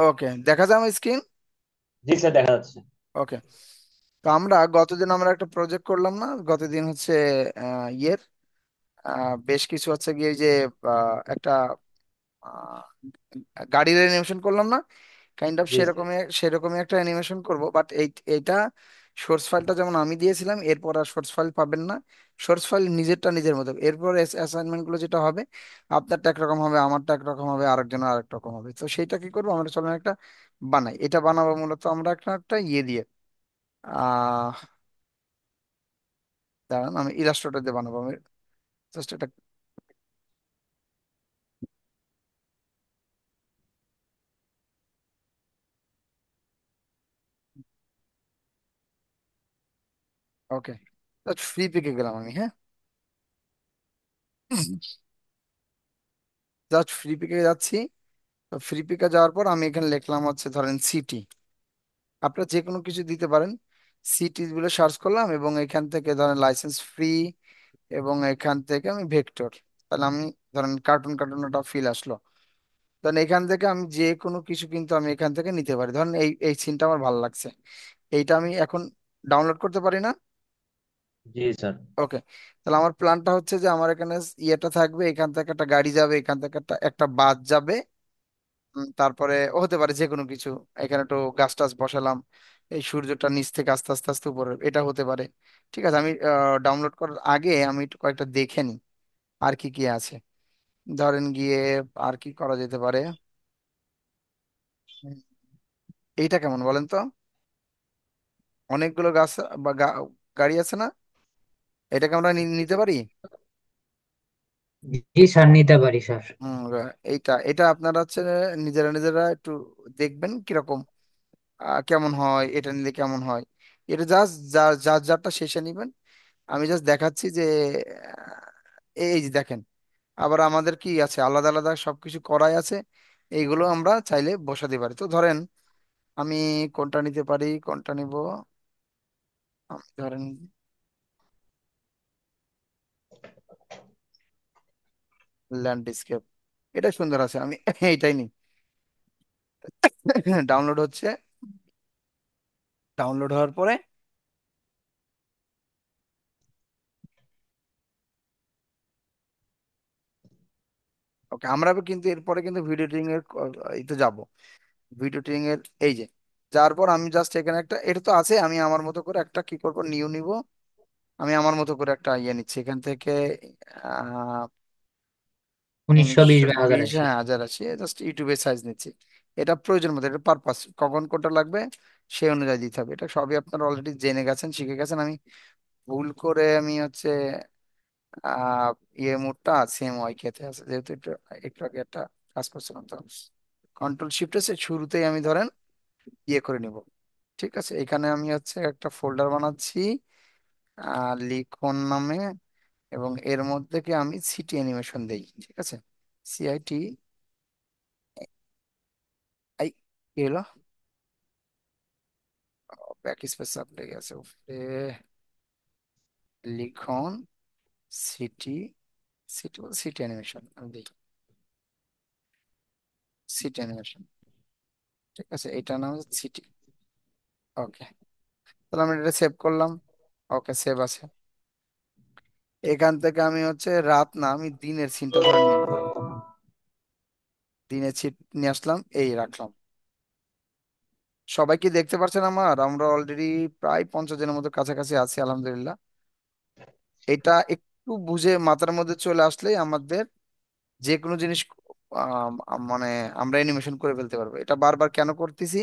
ওকে, দেখা যায় আমার স্ক্রিন? জি স্যার, দেখা যাচ্ছে। ওকে। তো গতদিন আমরা একটা প্রজেক্ট করলাম না? গতদিন হচ্ছে ইয়ের বেশ কিছু হচ্ছে গিয়ে যে একটা আহ, গাড়ির অ্যানিমেশন করলাম না? Kind of G sir. সেরকমই সেরকমই একটা অ্যানিমেশন করব, বাট এইটা সোর্স ফাইলটা যেমন আমি দিয়েছিলাম, এরপর আর সোর্স ফাইল পাবেন না। সোর্স ফাইল নিজেরটা নিজের মতো। এরপর অ্যাসাইনমেন্ট গুলো যেটা হবে, আপনারটা একরকম হবে, আমারটা একরকম হবে, আরেকজনের আরেক রকম হবে। তো সেইটা কি করবো আমরা, চলেন একটা বানাই। এটা বানাবো মূলত আমরা একটা একটা ইয়ে দিয়ে, আহ দাঁড়ান, আমি ইলাস্ট্রেটর দিয়ে বানাবো। আমি জাস্ট এটা, ওকে, জাস্ট ফ্রি পিকে গেলাম আমি, হ্যাঁ। জাস্ট ফ্রি পিকে যাচ্ছি। তো ফ্রি পিকে যাওয়ার পর আমি এখানে লিখলাম হচ্ছে ধরেন সিটি। আপনারা যে কোনো কিছু দিতে পারেন। সিটি বলে সার্চ করলাম এবং এখান থেকে ধরেন লাইসেন্স ফ্রি, এবং এখান থেকে আমি ভেক্টর। তাহলে আমি ধরেন কার্টুন কার্টুন একটা ফিল আসলো। ধরেন এখান থেকে আমি যে কোনো কিছু কিন্তু আমি এখান থেকে নিতে পারি। ধরেন এই এই সিনটা আমার ভালো লাগছে, এইটা আমি এখন ডাউনলোড করতে পারি না? জি স্যার। ওকে। তাহলে আমার প্ল্যানটা হচ্ছে যে আমার এখানে ইয়েটা থাকবে, এখান থেকে একটা গাড়ি যাবে, এখান থেকে একটা একটা বাস যাবে। তারপরে হতে পারে যে কোনো কিছু। এখানে একটু গাছ টাছ বসালাম, এই সূর্যটা নিচ থেকে আস্তে আস্তে আস্তে উপরে, এটা হতে পারে। ঠিক আছে, আমি ডাউনলোড করার আগে আমি একটু কয়েকটা দেখে নিই আর কি কি আছে। ধরেন গিয়ে আর কি করা যেতে পারে। হুম, এইটা কেমন বলেন তো? অনেকগুলো গাছ বা গাড়ি আছে না? এটাকে আমরা নিতে পারি। জি স্যার, নিতে পারি স্যার। এইটা এটা আপনারা হচ্ছে নিজেরা নিজেরা একটু দেখবেন কিরকম, কেমন হয়, এটা নিলে কেমন হয়। এটা জাস্ট যার যারটা শেষে নিবেন। আমি জাস্ট দেখাচ্ছি যে এই যে দেখেন, আবার আমাদের কি আছে, আলাদা আলাদা সবকিছু করাই আছে। এইগুলো আমরা চাইলে বসাতে পারি। তো ধরেন আমি কোনটা নিতে পারি, কোনটা নিব? আমি ধরেন ল্যান্ডস্কেপ, এটা সুন্দর আছে, আমি এইটাই নিই। ডাউনলোড হচ্ছে। ডাউনলোড হওয়ার পরে ওকে, আমরা কিন্তু এরপরে কিন্তু ভিডিও এডিটিং এর ইতে যাব। ভিডিও এডিটিং এর এই যে, যার পর আমি জাস্ট এখানে একটা, এটা তো আছে, আমি আমার মতো করে একটা কি করব, নিউ নিব। আমি আমার মতো করে একটা ইয়ে নিচ্ছি এখান থেকে। 1920 উনিশশো বা হাজার বিশ আশি। হ্যাঁ, 1080, জাস্ট ইউটিউবের সাইজ নিচ্ছি। এটা প্রয়োজন মতো, এটা পারপাস কখন কোনটা লাগবে সেই অনুযায়ী দিতে হবে। এটা সবই আপনারা অলরেডি জেনে গেছেন, শিখে গেছেন। আমি ভুল করে আমি হচ্ছে আহ ইয়ে মোডটা সেম ওয়াই খেতে আছে, যেহেতু একটু একটু আগে একটা কাজ করছিলাম, তো কন্ট্রোল শিফট এসে শুরুতেই আমি ধরেন ইয়ে করে নিব। ঠিক আছে, এখানে আমি হচ্ছে একটা ফোল্ডার বানাচ্ছি লিখন নামে, এবং এর মধ্যে কি আমি সিটি অ্যানিমেশন দেই। ঠিক আছে, সিআইটি আই, কি হলো? ব্যাক স্পেস চাপ লেগে গেছে উপরে। লিখন সিটি, সিটি বল সিটি অ্যানিমেশন আমি দিই, সিটি অ্যানিমেশন। ঠিক আছে, এইটার নাম হচ্ছে সিটি। ওকে, তাহলে আমি এটা সেভ করলাম। ওকে, সেভ আছে। এখান থেকে আমি হচ্ছে রাত না, আমি দিনের সিনটা ধরে নিব। দিনের সিট নিয়ে আসলাম, এই রাখলাম। সবাই কি দেখতে পারছেন আমার? আমরা অলরেডি প্রায় 50 জনের মতো কাছাকাছি আছি, আলহামদুলিল্লাহ। এটা একটু বুঝে মাথার মধ্যে চলে আসলেই আমাদের যে কোনো জিনিস মানে আমরা অ্যানিমেশন করে ফেলতে পারবো। এটা বারবার কেন করতেছি,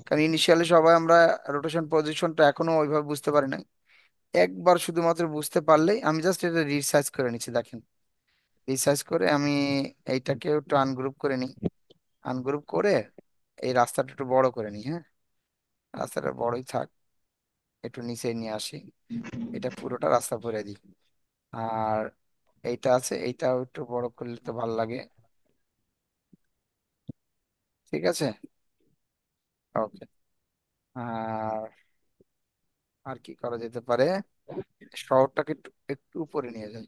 কারণ ইনিশিয়ালি সবাই আমরা রোটেশন পজিশনটা এখনো ওইভাবে বুঝতে পারি না। একবার শুধুমাত্র বুঝতে পারলেই, আমি জাস্ট এটা রিসার্চ করে নিচ্ছি দেখেন। রিসার্চ করে আমি এইটাকে একটু আনগ্রুপ করে নিই। আনগ্রুপ করে এই রাস্তাটা একটু বড় করে নিই, হ্যাঁ। রাস্তাটা বড়ই থাক, একটু নিচে নিয়ে আসি। এটা পুরোটা রাস্তা ভরে দিই। আর এইটা আছে, এইটাও একটু বড় করলে তো ভালো লাগে। ঠিক আছে, ওকে। আর আর কি করা যেতে পারে, শহরটাকে একটু একটু উপরে নিয়ে যাই।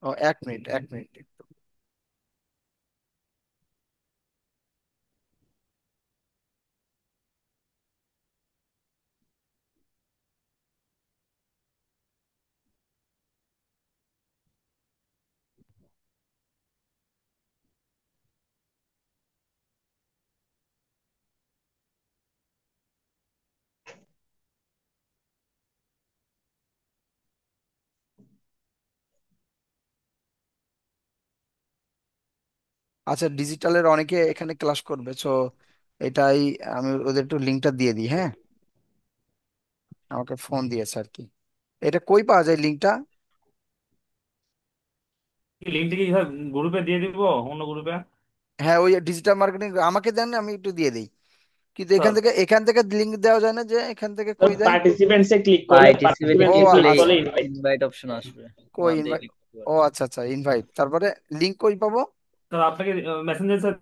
ও, 1 মিনিট 1 মিনিট। আচ্ছা, ডিজিটালের অনেকে এখানে ক্লাস করবে, তো এটাই আমি ওদের একটু লিঙ্কটা দিয়ে দিই, হ্যাঁ। আমাকে ফোন দিয়েছে আর কি। এটা কই পাওয়া যায় লিঙ্কটা? লিঙ্কটা কি স্যার গ্রুপে দিয়ে দিব, অন্য গ্রুপে? হ্যাঁ, ওই ডিজিটাল মার্কেটিং আমাকে দেন, আমি একটু দিয়ে দিই। কিন্তু স্যার, এখান থেকে লিঙ্ক দেওয়া যায় না, যে এখান থেকে কই দেয়? পার্টিসিপেন্টসে ক্লিক করলে, পার্টিসিপেন্টে ও পার্টিসিপেন্টসে ক্লিক করলে ক্লিক আচ্ছা। করলে ইনভাইট। ইনভাইট অপশন আসবে, কই ওখান থেকে ইনভাইট? ক্লিক করতে ও পারবে। আচ্ছা আচ্ছা, ইনভাইট, তারপরে লিঙ্ক কই পাবো? স্যার আপনাকে মেসেঞ্জার স্যার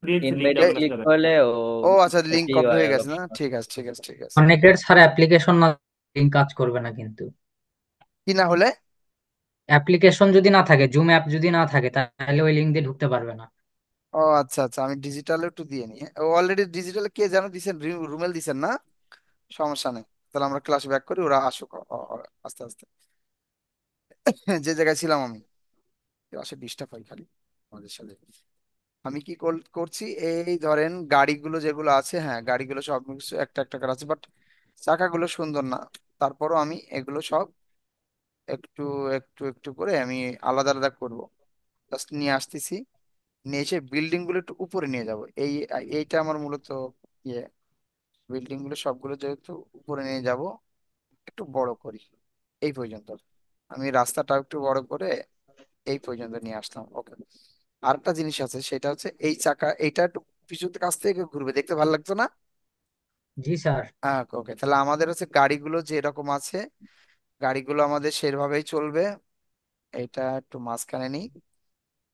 দিয়েছি, লিঙ্কটা ইনভাইটে এ- ক্লিক মেসেঞ্জারে। করলে ও ও আচ্ছা, লিঙ্ক কপি কপি হয়ে গেছে না, অপশন ঠিক আসবে। আছে ঠিক আছে ঠিক আছে। কানেক্টেড ছাড়া অ্যাপ্লিকেশন না, লিঙ্ক কাজ করবে না কিন্তু। কি না হলে? অ্যাপ্লিকেশন যদি না থাকে, জুম অ্যাপ যদি না থাকে, তাহলে ওই লিঙ্ক দিয়ে ঢুকতে পারবে না। ও আচ্ছা আচ্ছা, আমি ডিজিটালে একটু দিয়ে নিই। ও অলরেডি ডিজিটালে কে যেন দিছেন, রুমেল দিছেন না? সমস্যা নেই। তাহলে আমরা ক্লাস ব্যাক করি, ওরা আসুক আস্তে আস্তে। যে জায়গায় ছিলাম আমি, ক্লাসে ডিস্টার্ব হয় খালি আমাদের সাথে। আমি কি করছি, এই ধরেন গাড়িগুলো যেগুলো আছে, হ্যাঁ গাড়িগুলো সব কিছু একটা একটা করে আছে, বাট চাকাগুলো সুন্দর না। তারপরও আমি এগুলো সব একটু একটু একটু করে আমি আলাদা আলাদা করব। জাস্ট নিয়ে আসতেছি, নিয়ে এসে বিল্ডিং গুলো একটু উপরে নিয়ে যাব। এইটা আমার মূলত ইয়ে, বিল্ডিং গুলো সবগুলো যেহেতু উপরে নিয়ে যাব, একটু বড় করি এই পর্যন্ত। আমি রাস্তাটা একটু বড় করে এই পর্যন্ত নিয়ে আসলাম, ওকে। আরেকটা জিনিস আছে, সেটা হচ্ছে এই চাকা এইটা একটু পিছু কাছ থেকে ঘুরবে, দেখতে ভালো লাগতো না? জি স্যার। ওকে, তাহলে আমাদের হচ্ছে গাড়িগুলো যে এরকম আছে, গাড়িগুলো আমাদের সেভাবেই চলবে। এটা একটু মাঝখানে নিই।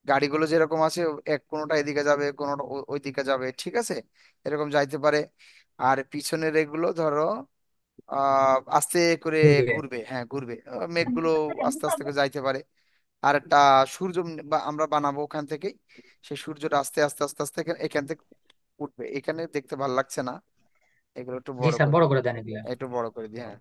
গাড়িগুলো যেরকম আছে, এক কোনোটা এদিকে যাবে, কোনোটা ওই দিকে যাবে, ঠিক আছে, এরকম যাইতে পারে। আর পিছনের এগুলো ধরো আস্তে করে ঘুরবে। ঘুরবে, হ্যাঁ ঘুরবে। মেঘগুলো আস্তে আস্তে করে যাইতে পারে। আর একটা সূর্য বা আমরা বানাবো ওখান থেকেই। সেই সূর্যটা আস্তে আস্তে আস্তে আস্তে এখান থেকে উঠবে। এখানে দেখতে ভালো লাগছে না, এগুলো একটু জি বড় স্যার, করে বড় দিই। করে দেন এগুলা। একটু বড় করে দিই, হ্যাঁ।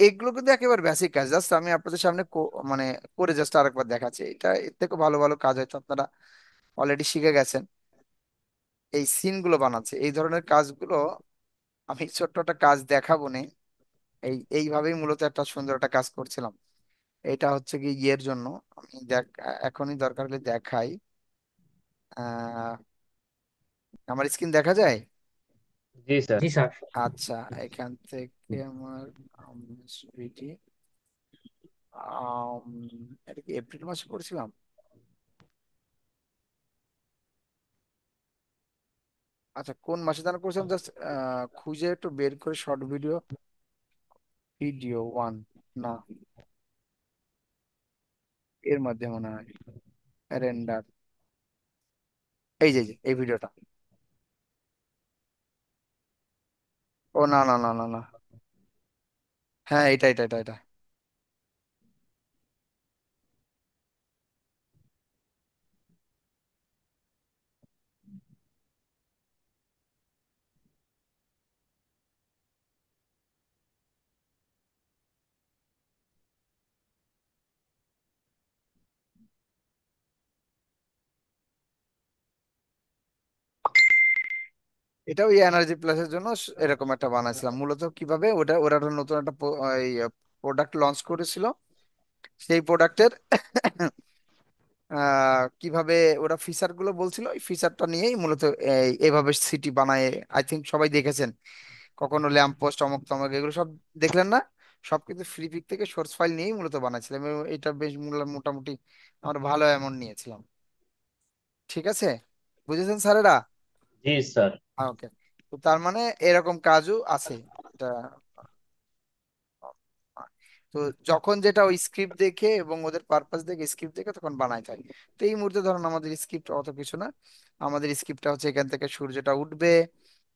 এগুলো কিন্তু একেবারে বেসিক কাজ, জাস্ট আমি আপনাদের সামনে মানে করে জাস্ট আরেকবার দেখাচ্ছি। এটা এর থেকে ভালো ভালো কাজ হয়তো আপনারা অলরেডি শিখে গেছেন। এই সিন গুলো বানাচ্ছে, এই ধরনের কাজগুলো আমি ছোট্ট একটা কাজ দেখাবো নে। এইভাবেই মূলত একটা সুন্দর একটা কাজ করছিলাম। এটা হচ্ছে কি ইয়ের জন্য, আমি এখনই দরকার হলে দেখাই। আহ আমার স্ক্রিন দেখা যায়? জি স্যার। জি স্যার। আচ্ছা, এখান থেকে আমার সুইটি, আম, এটা কি এপ্রিল মাসে করেছিলাম? আচ্ছা, কোন মাসে যেন করেছিলাম, জাস্ট খুঁজে একটু বের করে শর্ট ভিডিও, ভিডিও ওয়ান, না এর মধ্যে মনে হয় রেন্ডার, এই ভিডিওটা। ও না না না না না, হ্যাঁ এটা এটা এটা এটা। এটা ওই এনার্জি প্লাসের জন্য এরকম একটা বানাইছিলাম। মূলত কিভাবে ওটা, ওরা একটা নতুন একটা প্রোডাক্ট লঞ্চ করেছিল। সেই প্রোডাক্টের কিভাবে ওরা ফিচার গুলো বলছিল, ওই ফিচারটা নিয়েই মূলত এইভাবে সিটি বানায়। আই থিঙ্ক সবাই দেখেছেন, কখনো ল্যাম্প পোস্ট অমুক তমক এগুলো সব দেখলেন না? সব কিন্তু ফ্রি পিক থেকে সোর্স ফাইল নিয়েই মূলত বানাইছিলাম, এবং এটা বেশ মোটামুটি আমরা ভালো অ্যামাউন্ট নিয়েছিলাম। ঠিক আছে, বুঝেছেন স্যারেরা? জি স্যার। ওকে। তো তার মানে এরকম কাজও আছে এটা। তো যখন যেটা ওই স্ক্রিপ্ট দেখে এবং ওদের পারপাস দেখে স্ক্রিপ্ট দেখে তখন বানায় থাকে। তো এই মুহূর্তে ধরুন আমাদের স্ক্রিপ্ট অত কিছু না। আমাদের স্ক্রিপ্টটা হচ্ছে এখান থেকে সূর্যটা উঠবে,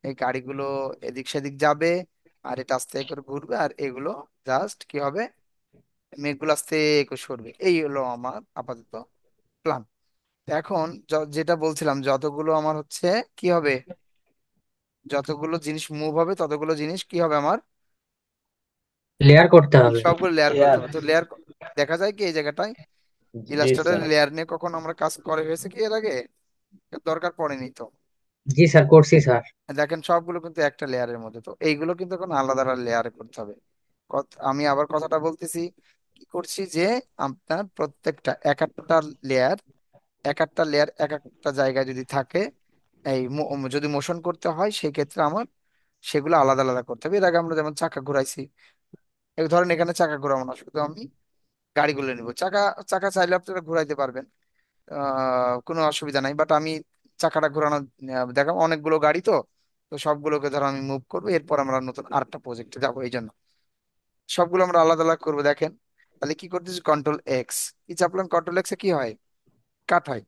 এই গাড়িগুলো এদিক সেদিক যাবে, আর এটা আস্তে করে ঘুরবে, আর এগুলো জাস্ট কি হবে, মেঘগুলো আস্তে করে সরবে। এই হলো আমার আপাতত প্ল্যান। এখন যেটা বলছিলাম, যতগুলো আমার হচ্ছে কি হবে, যতগুলো জিনিস মুভ হবে ততগুলো জিনিস কি হবে আমার, লেয়ার করতে হবে। সবগুলো লেয়ার করতে ক্লিয়ার। হবে। তো লেয়ার দেখা যায় কি এই জায়গাটায়, জি ইলাস্ট্রেটর স্যার। লেয়ার নিয়ে কখনো আমরা কাজ করে হয়েছে কি এর আগে? দরকার পড়েনি তো। জি স্যার, করছি স্যার। দেখেন সবগুলো কিন্তু একটা লেয়ারের মধ্যে, তো এইগুলো কিন্তু এখন আলাদা আলাদা লেয়ারে করতে হবে। আমি আবার কথাটা বলতেছি, কি করছি যে আপনার প্রত্যেকটা এক একটা লেয়ার এক একটা লেয়ার এক একটা জায়গায় যদি থাকে, এই যদি মোশন করতে হয় সেই ক্ষেত্রে আমার সেগুলো আলাদা আলাদা করতে হবে। এর আগে আমরা যেমন চাকা ঘুরাইছি, এই ধরেন এখানে চাকা ঘোরাবো না, শুধু আমি গাড়িগুলো নিব। চাকা চাকা চাইলে আপনারা ঘুরাইতে পারবেন, কোনো অসুবিধা নাই, বাট আমি চাকাটা ঘোরানো দেখাবো। অনেকগুলো গাড়ি তো, তো সবগুলোকে ধরো আমি মুভ করবো, এরপর আমরা নতুন আরেকটা প্রজেক্টে যাবো। এই জন্য সবগুলো আমরা আলাদা আলাদা করবো। দেখেন তাহলে কি করতেছি, কন্ট্রোল এক্স, কি চাপলাম, কন্ট্রোল এক্সে কি হয়, কাট হয়।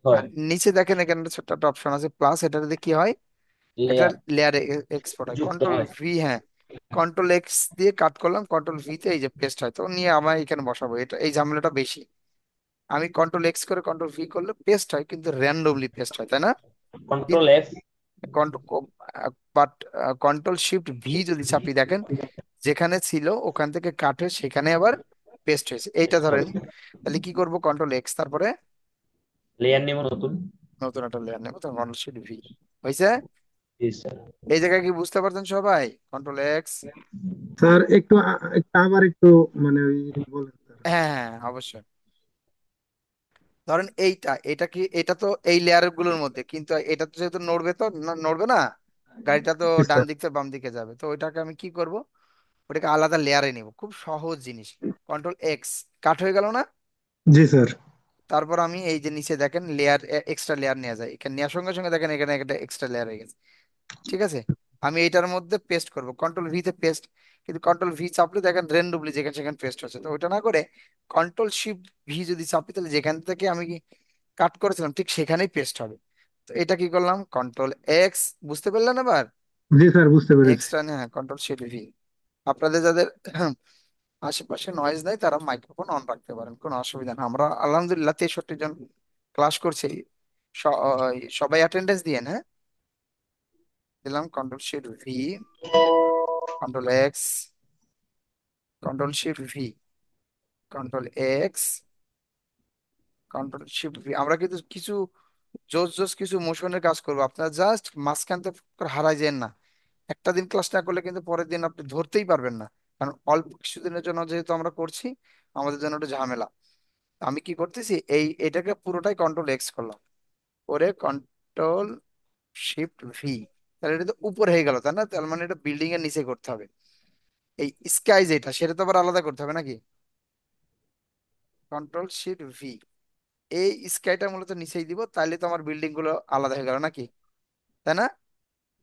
আর হয়। নিচে দেখেন এখানে একটা ছোট্ট একটা অপশন আছে প্লাস, এটাতে কি হয়, একটা লেয়ার লেয়ারে এক্সপোর্ট হয়। যুক্ত কন্ট্রোল হয়। ভি, হ্যাঁ, কন্ট্রোল এক্স দিয়ে কাট করলাম, কন্ট্রোল ভি তে এই যে পেস্ট হয়। তো নিয়ে আমার এখানে বসাবো, এটা এই ঝামেলাটা বেশি। আমি কন্ট্রোল এক্স করে কন্ট্রোল ভি করলে পেস্ট হয়, কিন্তু র্যান্ডমলি পেস্ট হয়, তাই না? Control F. But control shift V যদি চাপি, দেখেন যেখানে ছিল ওখান থেকে কাট হয়ে সেখানে আবার পেস্ট হয়েছে। এইটা ধরেন, তাহলে কি করব, কন্ট্রোল এক্স, তারপরে লেয়ার নেব নতুন। নতুন একটা লেয়ার নেবো, তখন কন্ট্রোল শিফট ভি হয়েছে। জি স্যার। এই জায়গায় কি বুঝতে পারছেন সবাই, কন্ট্রোল এক্স? স্যার একটু আবার একটু মানে ওই বলেন স্যার। হ্যাঁ হ্যাঁ অবশ্যই। ধরেন এইটা, এটা কি, এটা তো এই লেয়ার গুলোর মধ্যে, কিন্তু এটা তো যেহেতু নড়বে, তো নড়বে না, গাড়িটা তো জি ডান স্যার। দিক থেকে বাম দিকে যাবে। তো ওইটাকে আমি কি করব, ওটাকে আলাদা লেয়ারে নিব, খুব সহজ জিনিস। কন্ট্রোল এক্স, কাট হয়ে গেল না? জি স্যার। তারপর আমি এই যে নিচে দেখেন লেয়ার, এক্সট্রা লেয়ার নেওয়া যায়, এখানে নেওয়ার সঙ্গে সঙ্গে দেখেন এখানে একটা এক্সট্রা লেয়ার হয়ে গেছে। ঠিক আছে, আমি এইটার মধ্যে পেস্ট করব, কন্ট্রোল ভি তে পেস্ট। কিন্তু কন্ট্রোল ভি চাপলে দেখেন র্যান্ডমলি যেখানে সেখানে পেস্ট হচ্ছে। তো ওইটা না করে কন্ট্রোল শিফট ভি যদি চাপি, তাহলে যেখান থেকে আমি কাট করেছিলাম ঠিক সেখানেই পেস্ট হবে। তো এটা কি করলাম, কন্ট্রোল এক্স, বুঝতে পারলেন এবার? জি স্যার, বুঝতে পেরেছি। এক্সট্রা, হ্যাঁ, কন্ট্রোল শিফট ভি। আপনাদের যাদের আশেপাশে নয়েজ নাই তারা মাইক্রোফোন অন রাখতে পারেন, কোনো অসুবিধা না। আমরা আলহামদুলিল্লাহ 63 জন ক্লাস করছি, সবাই অ্যাটেন্ডেন্স দিয়ে, হ্যাঁ, দিলাম control shift V, control X, control shift V, control X, control shift V. আমরা কিন্তু কিছু জোস জোস কিছু মোশনের কাজ করবো, আপনারা জাস্ট মাঝখান থেকে হারাই যান না। একটা দিন ক্লাস না করলে কিন্তু পরের দিন আপনি ধরতেই পারবেন না, কারণ অল্প কিছুদিনের জন্য যেহেতু আমরা করছি, আমাদের জন্য একটু ঝামেলা। আমি কি করতেছি, এটাকে পুরোটাই কন্ট্রোল এক্স করলাম, করে কন্ট্রোল শিফট ভি। তাহলে এটা তো উপরে হয়ে গেল, তাই না? তার মানে এটা বিল্ডিং এর নিচে করতে হবে। এই স্কাই যেটা, সেটা তো আবার আলাদা করতে হবে নাকি, কন্ট্রোল শিফট ভি। এই স্কাইটা মূলত নিচেই দিব, তাইলে তো আমার বিল্ডিং গুলো আলাদা হয়ে গেল নাকি, তাই না?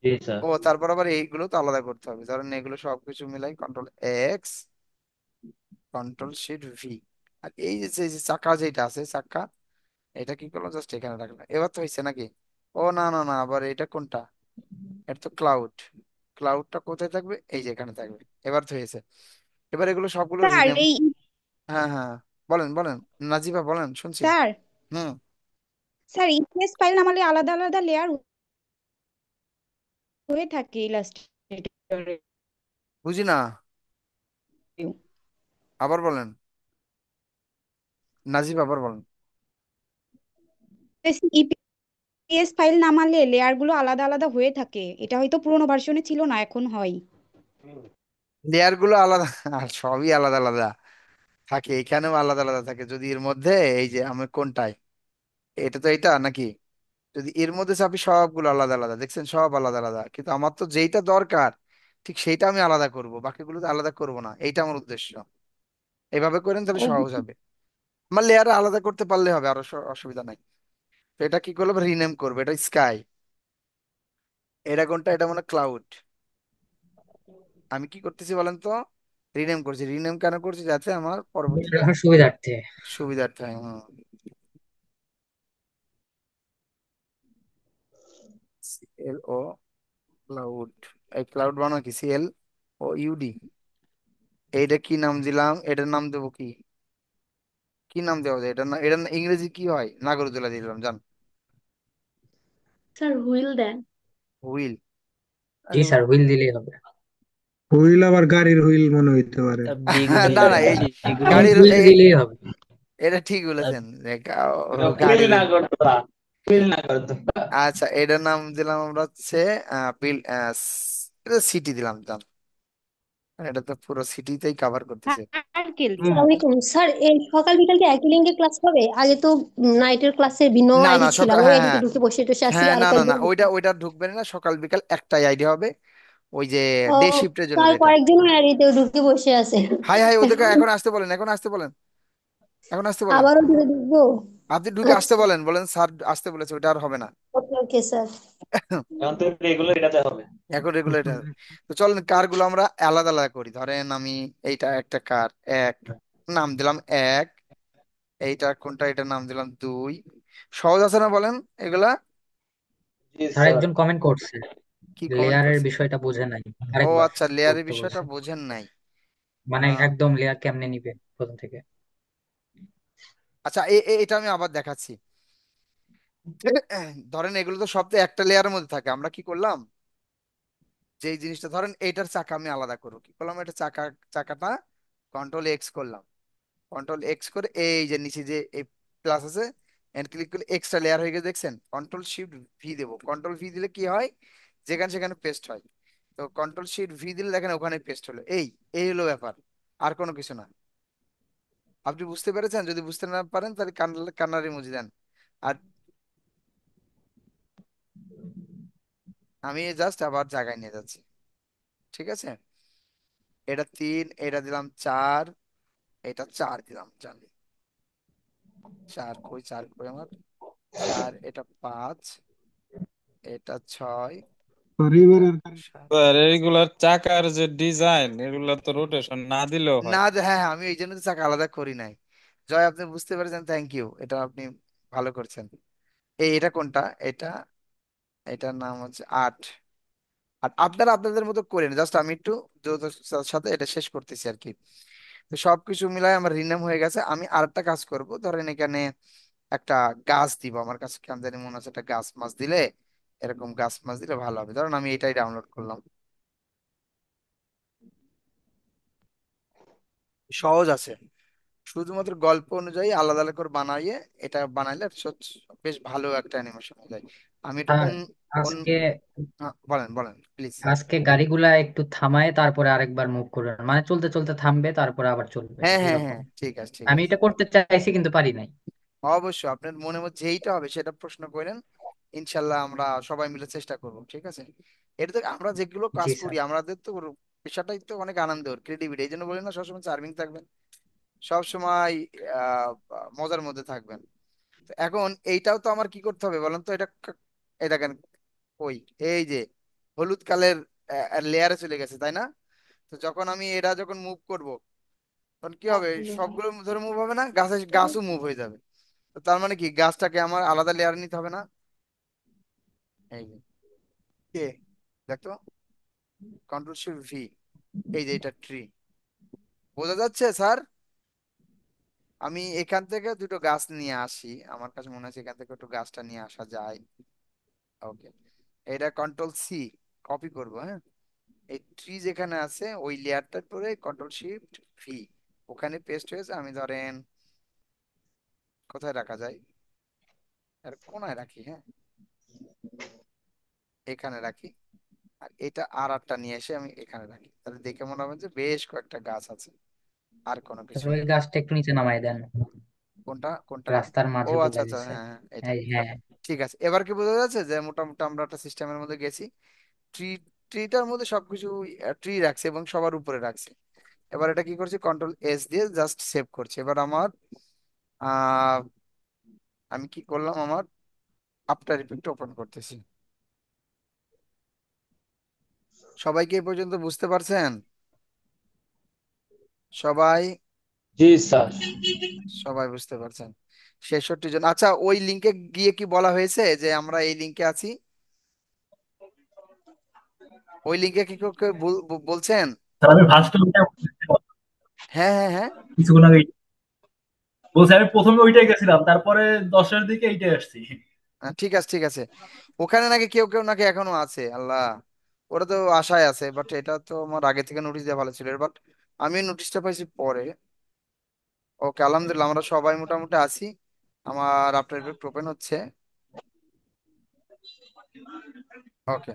জি স্যার। ও তারপর আবার এইগুলো তো আলাদা করতে হবে, ধরেন এগুলো সবকিছু মিলাই control X, control shift V. আর এই যে যে চাকা যেটা আছে, চাকা, এটা কি করলাম, জাস্ট এখানে রাখলাম। এবার তো হয়েছে নাকি? ও না না না, আবার এটা কোনটা, এটা তো ক্লাউড। ক্লাউডটা কোথায় থাকবে, এই যে এখানে থাকবে। এবার তো হয়েছে। এবার এগুলো সবগুলো স্যার রিনেম। এই হ্যাঁ হ্যাঁ, বলেন বলেন, নাজিবা বলেন, শুনছি। স্যার হুম। স্যার ইপিএস ফাইল নামালে আলাদা আলাদা লেয়ার হয়ে থাকে ইলাস্ট্রেটরে। বুঝি না, আবার বলেন, নাজিবা আবার বলেন। ইপিএস ফাইল নামালে লেয়ার গুলো আলাদা আলাদা হয়ে থাকে, এটা হয়তো পুরোনো ভার্সনে ছিল না, এখন হয়। লেয়ার গুলো আলাদা, আর সবই আলাদা আলাদা থাকে, এখানেও আলাদা আলাদা থাকে। যদি এর মধ্যে, এই যে আমি কোনটায়, এটা তো এটা নাকি, যদি এর মধ্যে চাপি সবগুলো আলাদা আলাদা, দেখছেন সব আলাদা আলাদা, কিন্তু আমার তো যেইটা দরকার ঠিক সেইটা আমি আলাদা করব, বাকিগুলো তো আলাদা করব না, এইটা আমার উদ্দেশ্য। এইভাবে করেন তাহলে ও সহজ হবে। আমার লেয়ার আলাদা করতে পারলে হবে, আরো অসুবিধা নাই। তো এটা কি করবো, রিনেম করবো, এটা স্কাই। এটা কোনটা, এটা মনে ক্লাউড। আমি কি করতেছি বলেন তো, রিনেম করছি। রিনেম কেন করছি, যাতে আমার পরবর্তীতে আমার সুবিধার্থে। সুবিধার্থে হয়। এল ও, ক্লাউড, এই ক্লাউড বানানো কি, CL ও ইউডি। এইটা কি নাম দিলাম, এটার নাম দেবো কি, কি নাম দেওয়া যায়, এটা ইংরেজি কি হয়, নাগরদোলা দিলাম জান, স্যার হুইল দেন। হুইল। জি স্যার, হুইল দিলেই হবে। হুইল আবার গাড়ির হুইল মনে হইতে পারে। না না, এই আমি গাড়ির হুইল দিলেই হবে। এটা ঠিক বলেছেন, যে হুইল গাড়ির। না করতো না, হুইল না করতো। আচ্ছা, এটার নাম দিলাম আমরা হচ্ছে বিল, এটা সিটি দিলাম জান, এটা তো পুরো সিটিতেই কভার করতেছে। সার্কেল। হুম। আসসালামু আলাইকুম স্যার, এই সকাল বিকাল কি একই লিঙ্কে ক্লাস হবে? আগে তো নাইটের ক্লাসে ভিন্ন না না আইডি ছিল, সকাল, আমি ওই হ্যাঁ আইডিতে হ্যাঁ ঢুকে বসে টসে আসি হ্যাঁ, আর না না না কয়েকজন। ওইটা ঢুকবে না, সকাল বিকাল একটাই আইডি হবে, ওই যে ও, ডে শিফটের জন্য স্যার যেটা। কয়েকজন ওই আইডিতে ঢুকে বসে আছে। হাই হাই, ওদেরকে এখন আসতে বলেন, এখন আসতে বলেন, এখন আসতে বলেন। আবারও ঢুকে ঢুকবো? আপনি ঢুকে আসতে আচ্ছা, বলেন, বলেন স্যার আসতে বলেছে, ওটা আর হবে না। ওকে ওকে স্যার। এখন তো রেগুলার এটাতে হবে। এখন রেগুলার। তো চলেন কার গুলো আমরা আলাদা আলাদা করি। ধরেন আমি এইটা একটা কার এক নাম দিলাম এক, এইটা কোনটা, এটা নাম দিলাম দুই। সহজ আছে না বলেন এগুলা? জি স্যার স্যার। একজন কমেন্ট করছে, কি কমেন্ট লেয়ারের করছে? বিষয়টা বোঝে নাই, ও আরেকবার আচ্ছা, লেয়ারের করতে বিষয়টা বলছে। বোঝেন নাই। মানে আহ, একদম লেয়ার কেমনে নিবে প্রথম থেকে। আচ্ছা এটা আমি আবার দেখাচ্ছি। ধরেন এগুলো তো সব তো একটা লেয়ারের মধ্যে থাকে, আমরা কি করলাম, যে এই জিনিসটা ধরেন এইটার চাকা আমি আলাদা করবো, কি করলাম, এটা চাকাটা কন্ট্রোল এক্স করলাম। কন্ট্রোল এক্স করে এই যে নিচে যে এই প্লাস আছে, এন্ড ক্লিক করলে এক্সট্রা লেয়ার হয়ে গেছে, দেখছেন? কন্ট্রোল শিফট ভি দেবো, কন্ট্রোল ভি দিলে কি হয়, যেখানে সেখানে পেস্ট হয়। তো কন্ট্রোল শিফট ভি দিলে দেখেন ওখানে পেস্ট হলো। এই এই হলো ব্যাপার, আর কোনো কিছু না। আপনি বুঝতে পেরেছেন? যদি বুঝতে না পারেন তাহলে কান্নার ইমোজি দেন। আর আমি জাস্ট আবার জায়গায় নিয়ে যাচ্ছি, ঠিক আছে? এটা তিন, এটা দিলাম চার, এটা চার দিলাম, জানি চার কই, চার কই আমার, চার, এটা পাঁচ, এটা ছয়, এটা রিভারের সাত। স্যার এইগুলার চাকার যে ডিজাইন এগুলা তো রোটেশন না দিলেও না হয়। হ্যাঁ হ্যাঁ, আমি এই জন্য তো চাকা আলাদা করি নাই। জয়, আপনি বুঝতে পেরেছেন, থ্যাংক ইউ, এটা আপনি ভালো করছেন। এটা কোনটা, এটা, এটার নাম হচ্ছে আট। আর আপনারা আপনাদের মতো করেন, জাস্ট আমি একটু দ্রুততার সাথে এটা শেষ করতেছি আর কি। তো সবকিছু মিলাই আমার রিনেম হয়ে গেছে। আমি আরেকটা কাজ করব, ধরেন এখানে একটা গাছ দিব, আমার কাছে কেমন জানি মনে হচ্ছে একটা গাছ মাছ দিলে, এরকম গাছ মাছ দিলে ভালো হবে। ধরুন আমি এটাই ডাউনলোড করলাম, সহজ আছে, শুধুমাত্র গল্প অনুযায়ী আলাদা আলাদা করে বানাইয়ে এটা বানাইলে বেশ ভালো একটা অ্যানিমেশন হয়ে যায়। আমি এটা স্যার অন আজকে বলেন বলেন প্লিজ। আজকে গাড়িগুলা একটু থামায় তারপরে আরেকবার মুভ করবেন, মানে চলতে চলতে থামবে তারপরে আবার চলবে, হ্যাঁ হ্যাঁ এরকম। হ্যাঁ, ঠিক আছে ঠিক আমি আছে। এটা করতে চাইছি কিন্তু পারি নাই। অবশ্যই আপনার মনে মধ্যে যেইটা হবে সেটা প্রশ্ন করেন, ইনশাল্লাহ আমরা সবাই মিলে চেষ্টা করব, ঠিক আছে? এটা তো আমরা যেগুলো কাজ জি করি, স্যার। আমাদের তো পেশাটাই তো অনেক আনন্দের, ক্রিয়েটিভিটি, এই জন্য বলি না সবসময় চার্মিং থাকবেন, সবসময় মজার মধ্যে থাকবেন। তো এখন এইটাও তো আমার কি করতে হবে বলেন তো, এই দেখেন ওই এই যে হলুদ কালের লেয়ারে চলে গেছে, তাই না? তো যখন আমি এটা যখন মুভ করব, তখন কি হবে, সবগুলো ধরে মুভ হবে না, গাছও মুভ হয়ে যাবে। তো তার মানে কি, গাছটাকে আমার আলাদা লেয়ারে নিতে হবে না? এই যে কে, দেখো, কন্ট্রোল শিফট ভি, এই যে এটা ট্রি, বোঝা যাচ্ছে স্যার? আমি এখান থেকে দুটো গাছ নিয়ে আসি, আমার কাছে মনে হচ্ছে এখান থেকে একটু গাছটা নিয়ে আসা যায়। ওকে, এটা কন্ট্রোল সি, কপি করব, হ্যাঁ। এই ট্রি যেখানে আছে ওই লেয়ারটার পরে কন্ট্রোল শিফট ভি, ওখানে পেস্ট হয়েছে। আমি ধরেন কোথায় রাখা যায়, আর কোনায় রাখি, হ্যাঁ এখানে রাখি। আর এটা আর একটা নিয়ে এসে আমি এখানে রাখি, তাহলে দেখে মনে হবে যে বেশ কয়েকটা গাছ আছে, আর কোনো স্যার কিছু ওই নেই। গাছটা একটু নিচে নামাই দেন, কোনটা কোনটা? রাস্তার ও মাঝে আচ্ছা বলে আচ্ছা, দিছে। হ্যাঁ হ্যাঁ, এটা। হ্যাঁ। ঠিক আছে, এবার কি বোঝা যাচ্ছে যে মোটামুটি আমরা একটা সিস্টেমের মধ্যে গেছি। ট্রি, ট্রিটার মধ্যে সবকিছু ট্রি রাখছে এবং সবার উপরে রাখছে। এবার এটা কি করছি, কন্ট্রোল এস দিয়ে জাস্ট সেভ করছি। এবার আমার আহ আমি কি করলাম, আমার আফটার ইফেক্ট ওপেন করতেছি। সবাই কি এ পর্যন্ত বুঝতে পারছেন? সবাই, জি স্যার। সবাই বুঝতে পারছেন? 66 জন। আচ্ছা, ওই লিঙ্কে গিয়ে কি বলা হয়েছে যে আমরা এই লিঙ্কে আছি? ওই লিঙ্কে কি কেউ কেউ বলছেন? স্যার আমি ফার্স্টে ওইটা হ্যাঁ হ্যাঁ হ্যাঁ। কিছুক্ষণ আগে বলছি, আমি প্রথমে ওইটাই গেছিলাম, তারপরে 10টার দিকে এইটাই আসছি। ঠিক আছে ঠিক আছে। ওখানে নাকি কেউ কেউ নাকি এখনো আছে, আল্লাহ, ওরা তো আশায় আছে, বাট এটা তো আমার আগে থেকে নোটিশ দেওয়া ভালো ছিল, বাট আমি নোটিশটা পাইছি পরে। ওকে, আলহামদুলিল্লাহ আমরা সবাই মোটামুটি আছি। আমার আফটার ইফেক্ট ওপেন হচ্ছে। ওকে,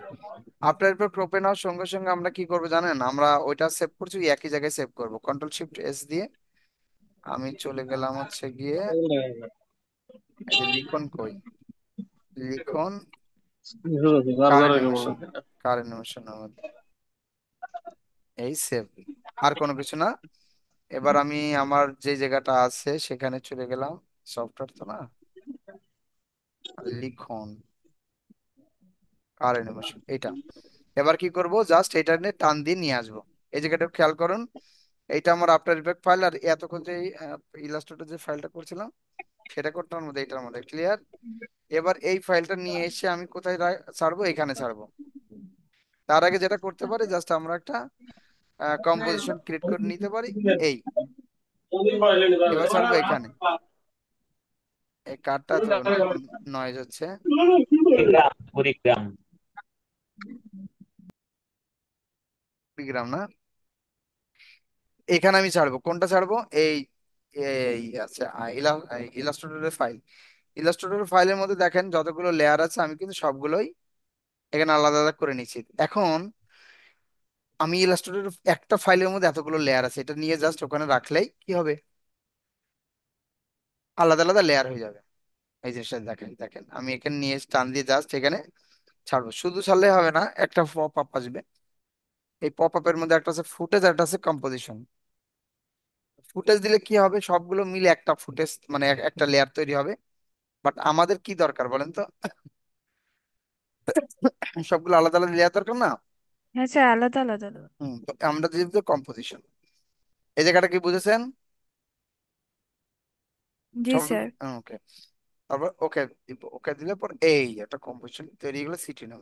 আফটার ইফেক্ট ওপেন হওয়ার সঙ্গে সঙ্গে আমরা কি করবো জানেন, আমরা ওইটা সেভ করছি, ওই একই জায়গায় সেভ করবো, কন্ট্রোল শিফট এস দিয়ে আমি চলে গেলাম হচ্ছে গিয়ে এই যে লিখন কই, লিখন কার অ্যানিমেশন, কার অ্যানিমেশন আমাদের এই সেভ, আর কোনো কিছু না। এবার আমি আমার যে জায়গাটা আছে সেখানে চলে গেলাম, সফটওয়্যার তো না, লিখন কার অ্যানিমেশন এটা। এবার কি করব, জাস্ট এটা নিয়ে টান দিয়ে নিয়ে আসবো। এই জায়গাটা খেয়াল করুন, এইটা আমার আফটার ইফেক্ট ফাইল, আর এতক্ষণ যে ইলাস্ট্রেটর যে ফাইলটা করছিলাম সেটা করতাম মধ্যে, এইটার মধ্যে ক্লিয়ার। এবার এই ফাইলটা নিয়ে এসে আমি কোথায় ছাড়বো, এখানে ছাড়বো। তার আগে যেটা করতে পারি, জাস্ট আমরা একটা কম্পোজিশন ক্রিয়েট করে নিতে পারি। এই এবার ছাড়বো এখানে, এই কার্ডটা তো নয়েজ হচ্ছে, কুড়িগ্রাম। কুড়িগ্রাম না, এখানে আমি ছাড়বো। কোনটা ছাড়বো, এই এই আচ্ছা, ইলাস্ট্রেটরের ফাইল, ইলাস্ট্রেটরের ফাইলের মধ্যে দেখেন যতগুলো লেয়ার আছে আমি কিন্তু সবগুলোই এখানে আলাদা আলাদা করে নিচ্ছি। এখন আমি ইলাস্ট্রেটরের একটা ফাইলের মধ্যে এতগুলো লেয়ার আছে, এটা নিয়ে জাস্ট ওখানে রাখলেই কি হবে, আলাদা আলাদা লেয়ার হয়ে যাবে। এই জিনিসটা দেখেন, দেখেন আমি এখানে নিয়ে টান দিয়ে জাস্ট এখানে ছাড়বো। শুধু ছাড়লে হবে না, একটা পপ আপ আসবে, এই পপ আপের মধ্যে একটা আছে ফুটেজ, একটা আছে কম্পোজিশন। ফুটেজ দিলে কি হবে, সবগুলো মিলে একটা ফুটেজ মানে একটা লেয়ার তৈরি হবে। বাট আমাদের কি দরকার বলেন তো, সবগুলো আলাদা আলাদা লেয়ার দরকার না। হ্যাঁ স্যার, আলাদা আলাদা আলাদা। তো আমরা দিব কম্পোজিশন, এই জায়গাটা কি বুঝেছেন জি সব? স্যার। ওকে, তারপর ওকে দিব, ওকে দিলে পর এই একটা কম্পোজিশন তৈরি হলো, সিটি নাম।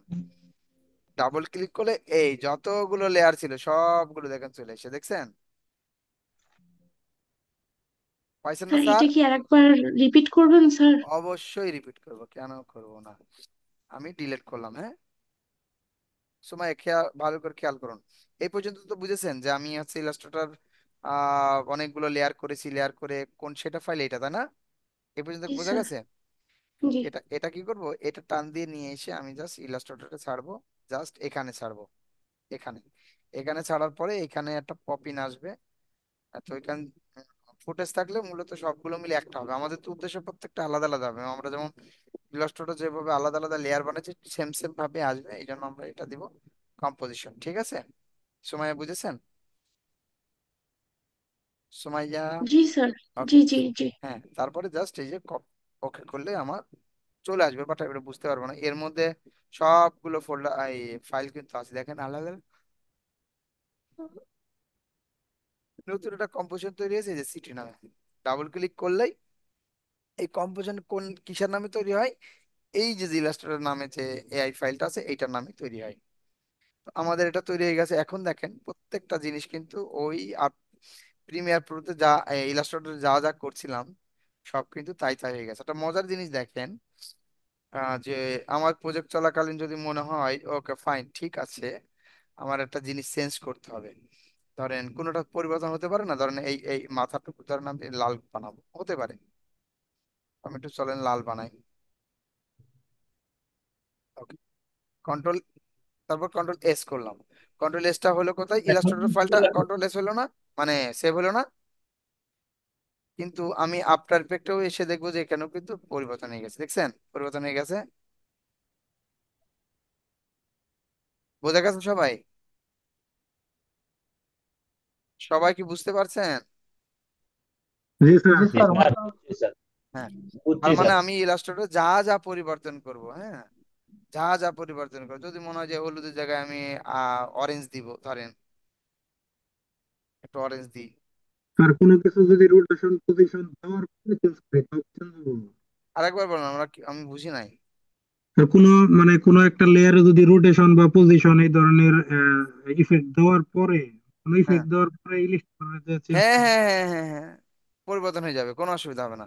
ডাবল ক্লিক করলে এই যতগুলো লেয়ার ছিল সবগুলো দেখেন চলে এসে, দেখছেন? পাইছেন না স্যার স্যার? এটা কি আরেকবার রিপিট করবেন স্যার? অবশ্যই রিপিট করব, কেন করব না। আমি ডিলিট করলাম, হ্যাঁ। সময় খেয়াল, ভালো করে খেয়াল করুন। এই পর্যন্ত তো বুঝেছেন যে আমি হচ্ছে ইলাস্ট্রেটর অনেকগুলো লেয়ার করেছি, লেয়ার করে কোন সেটা ফাইল এটা, তাই না? এই পর্যন্ত জি বোঝা স্যার। গেছে? জি। এটা এটা কি করব, এটা টান দিয়ে নিয়ে এসে আমি জাস্ট ইলাস্ট্রেটরে ছাড়বো, জাস্ট এখানে ছাড়বো, এখানে। এখানে ছাড়ার পরে এখানে একটা পপিন আসবে। তো এখানে ফুটেজ থাকলে মূলত সবগুলো মিলে একটা হবে। আমাদের তো উদ্দেশ্য প্রত্যেকটা আলাদা আলাদা হবে, আমরা যেমন ইলাস্ট্রেটর যেভাবে আলাদা আলাদা লেয়ার বানাচ্ছি সেম সেম ভাবে আসবে, এই জন্য আমরা এটা দিব কম্পোজিশন। ঠিক আছে, সময় বুঝেছেন? সুমাইয়া, জি স্যার। ওকে। জি জি জি। হ্যাঁ, তারপরে জাস্ট এই যে ওকে করলে আমার চলে আসবে, বাট এটা বুঝতে পারবো না। এর মধ্যে সবগুলো ফোল্ডার এই ফাইল কিন্তু আছে, দেখেন আলাদা আলাদা। নতুন একটা কম্পোজিশন তৈরি হয়েছে, এই যে সিটি নামে। ডাবল ক্লিক করলেই এই কম্পোজিশন কোন কিসের নামে তৈরি হয়, এই যে ইলাস্ট্রেটর নামে যে এআই ফাইলটা আছে এইটার নামে তৈরি হয়। তো আমাদের এটা তৈরি হয়ে গেছে। এখন দেখেন প্রত্যেকটা জিনিস কিন্তু ওই প্রিমিয়ার প্রোতে যা ইলাস্ট্রেটর যা যা করছিলাম সব কিন্তু তাই তাই হয়ে গেছে। একটা মজার জিনিস দেখেন, যে আমার প্রজেক্ট চলাকালীন যদি মনে হয় ওকে ফাইন ঠিক আছে, আমার একটা জিনিস চেঞ্জ করতে হবে, ধরেন কোনোটা পরিবর্তন হতে পারে না, ধরেন এই এই মাথাটুকু ধরেন আমি লাল বানাবো, হতে পারে। আমি একটু চলেন লাল বানাই, ওকে। কন্ট্রোল, তারপর কন্ট্রোল এস করলাম। কন্ট্রোল এসটা হলো কোথায়, ইলাস্ট্রেটর ফাইলটা কন্ট্রোল এস হলো না, মানে সেভ হলো না। কিন্তু আমি আফটার ইফেক্টেও এসে দেখবো যে এখানেও কিন্তু পরিবর্তন হয়ে গেছে, দেখছেন পরিবর্তন হয়ে গেছে। বোঝা গেছে সবাই? সবাই কি বুঝতে পারছেন? জি স্যার। জি জি স্যার। স্যার, বুঝছি স্যার, হ্যাঁ, বুঝছি তার মানে স্যার। আমি ইলাস্ট্রেটর যা যা পরিবর্তন করব, হ্যাঁ, যা যা পরিবর্তন করব, যদি মনে হয় যে হলুদের জায়গায় আমি অরেঞ্জ দিব, ধরেন একটু অরেঞ্জ দিই। আর কোনো কিছু যদি রোটেশন পজিশন দেওয়ার পরে চেঞ্জ করে তখন চেঞ্জ হবে। আরেকবার বলুন, আমি বুঝি নাই। আর কোনো মানে কোনো একটা লেয়ারে যদি রোটেশন বা পজিশন এই ধরনের ইফেক্ট দেওয়ার পরে, কোনো হ্যাঁ ইফেক্ট দেওয়ার পরে ইলিস্ট করে যে চেঞ্জ হ্যাঁ করে। হ্যাঁ হ্যাঁ হ্যাঁ হ্যাঁ, পরিবর্তন হয়ে যাবে, কোনো অসুবিধা হবে না।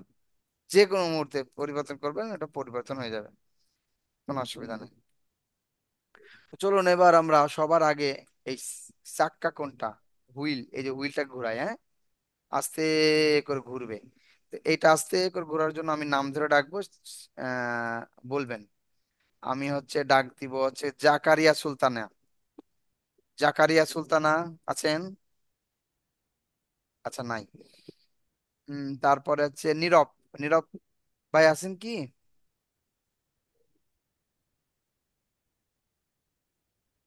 যে কোনো মুহূর্তে পরিবর্তন করবেন, এটা পরিবর্তন হয়ে যাবে, কোনো অসুবিধা নেই। তো চলুন এবার আমরা সবার আগে এই চাক্কা কোনটা, হুইল, এই যে হুইলটা ঘুরাই, হ্যাঁ, আস্তে করে ঘুরবে। তো এইটা আস্তে করে ঘোরার জন্য আমি নাম ধরে ডাকবো, আহ বলবেন। আমি হচ্ছে ডাক দিব হচ্ছে জাকারিয়া সুলতানা। জাকারিয়া সুলতানা আছেন? আচ্ছা নাই। তারপরে হচ্ছে নীরব। নীরব ভাই আছেন কি?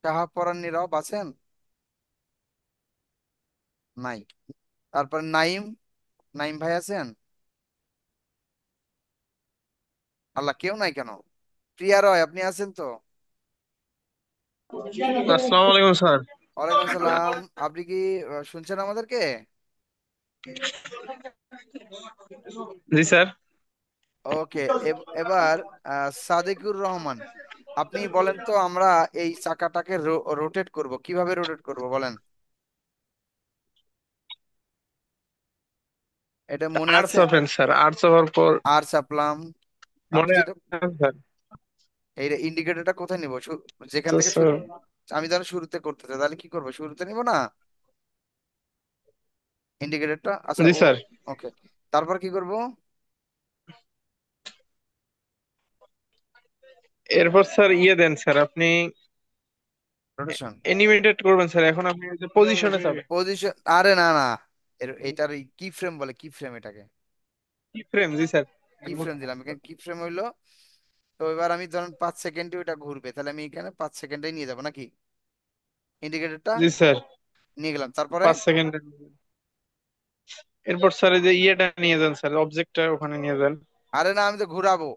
শাহাপরান নীরব আছেন? নাই। তারপর নাইম। নাইম ভাই আছেন? আল্লাহ, কেউ নাই কেন? প্রিয়া রয় আপনি আছেন তো? আসসালামু আলাইকুম স্যার। ওয়ালাইকুম সালাম। আপনি কি শুনছেন আমাদেরকে? জি স্যার। ওকে। এবার সাদেকুর রহমান, আপনি বলেন তো আমরা এই চাকাটাকে রোটেট করব, কিভাবে রোটেট করব বলেন? এটা মনে আর্টস আছে? ওপেন স্যার, আর্টস হওয়ার পর আর চাপলাম। আপনি মনে যেটা আছে স্যার। এই ইন্ডিকেটরটা কোথায় নিব? যেখান তো থেকে স্যার আমি ধরো শুরুতে করতে চাই, তাহলে কি করবো? শুরুতে নিব না ইন্ডিকেটরটা? আচ্ছা জি ও। স্যার, ওকে। তারপর কি করব? এরপর স্যার ইয়ে দেন স্যার আপনি, রোটেশন অ্যানিমেটেড করবেন স্যার। এখন আপনি পজিশনে যাবেন। পজিশন। আরে না না, এটার কি ফ্রেম বলে, কি ফ্রেম এটাকে? কি ফ্রেম? জি স্যার। কি ফ্রেম দিলাম, এখানে কি ফ্রেম হইলো। তো এবার আমি ধরুন 5 সেকেন্ডে ওটা ঘুরবে, তাহলে আমি এখানে 5 সেকেন্ডে নিয়ে যাবো নাকি ইন্ডিকেটরটা? জি স্যার, নিয়ে গেলাম, তারপরে? 5 সেকেন্ড। এরপর স্যার এই যে ইয়েটা নিয়ে যান স্যার, অবজেক্টটা ওখানে নিয়ে যান। আরে না, আমি তো ঘুরাবো।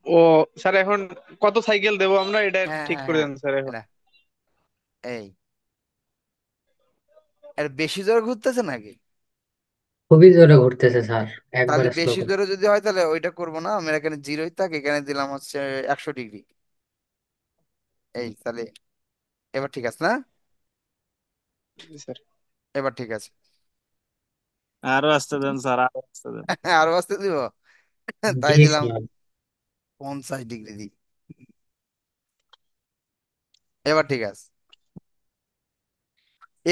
ও স্যার, এখন কত সাইকেল দেবো আমরা এটা হ্যাঁ ঠিক হ্যাঁ করে হ্যাঁ, দেন স্যার এখন। এটা এই এর বেশি জোরে ঘুরতেছে নাকি? খুবই জোরে ঘুরতেছে স্যার, তাহলে একবারে স্লো বেশি করে। জোরে যদি হয় তাহলে ওইটা করবো না, আমার এখানে জিরোই থাক, এখানে দিলাম হচ্ছে 100 ডিগ্রি। এই তাহলে এবার ঠিক আছে না? জি স্যার। এবার ঠিক আছে। আরো আসতে দেন স্যার, আরো আসতে দেন। আরো আসতে দিব? তাই জি দিলাম স্যার। 50 ডিগ্রি দিই। এবার ঠিক আছে।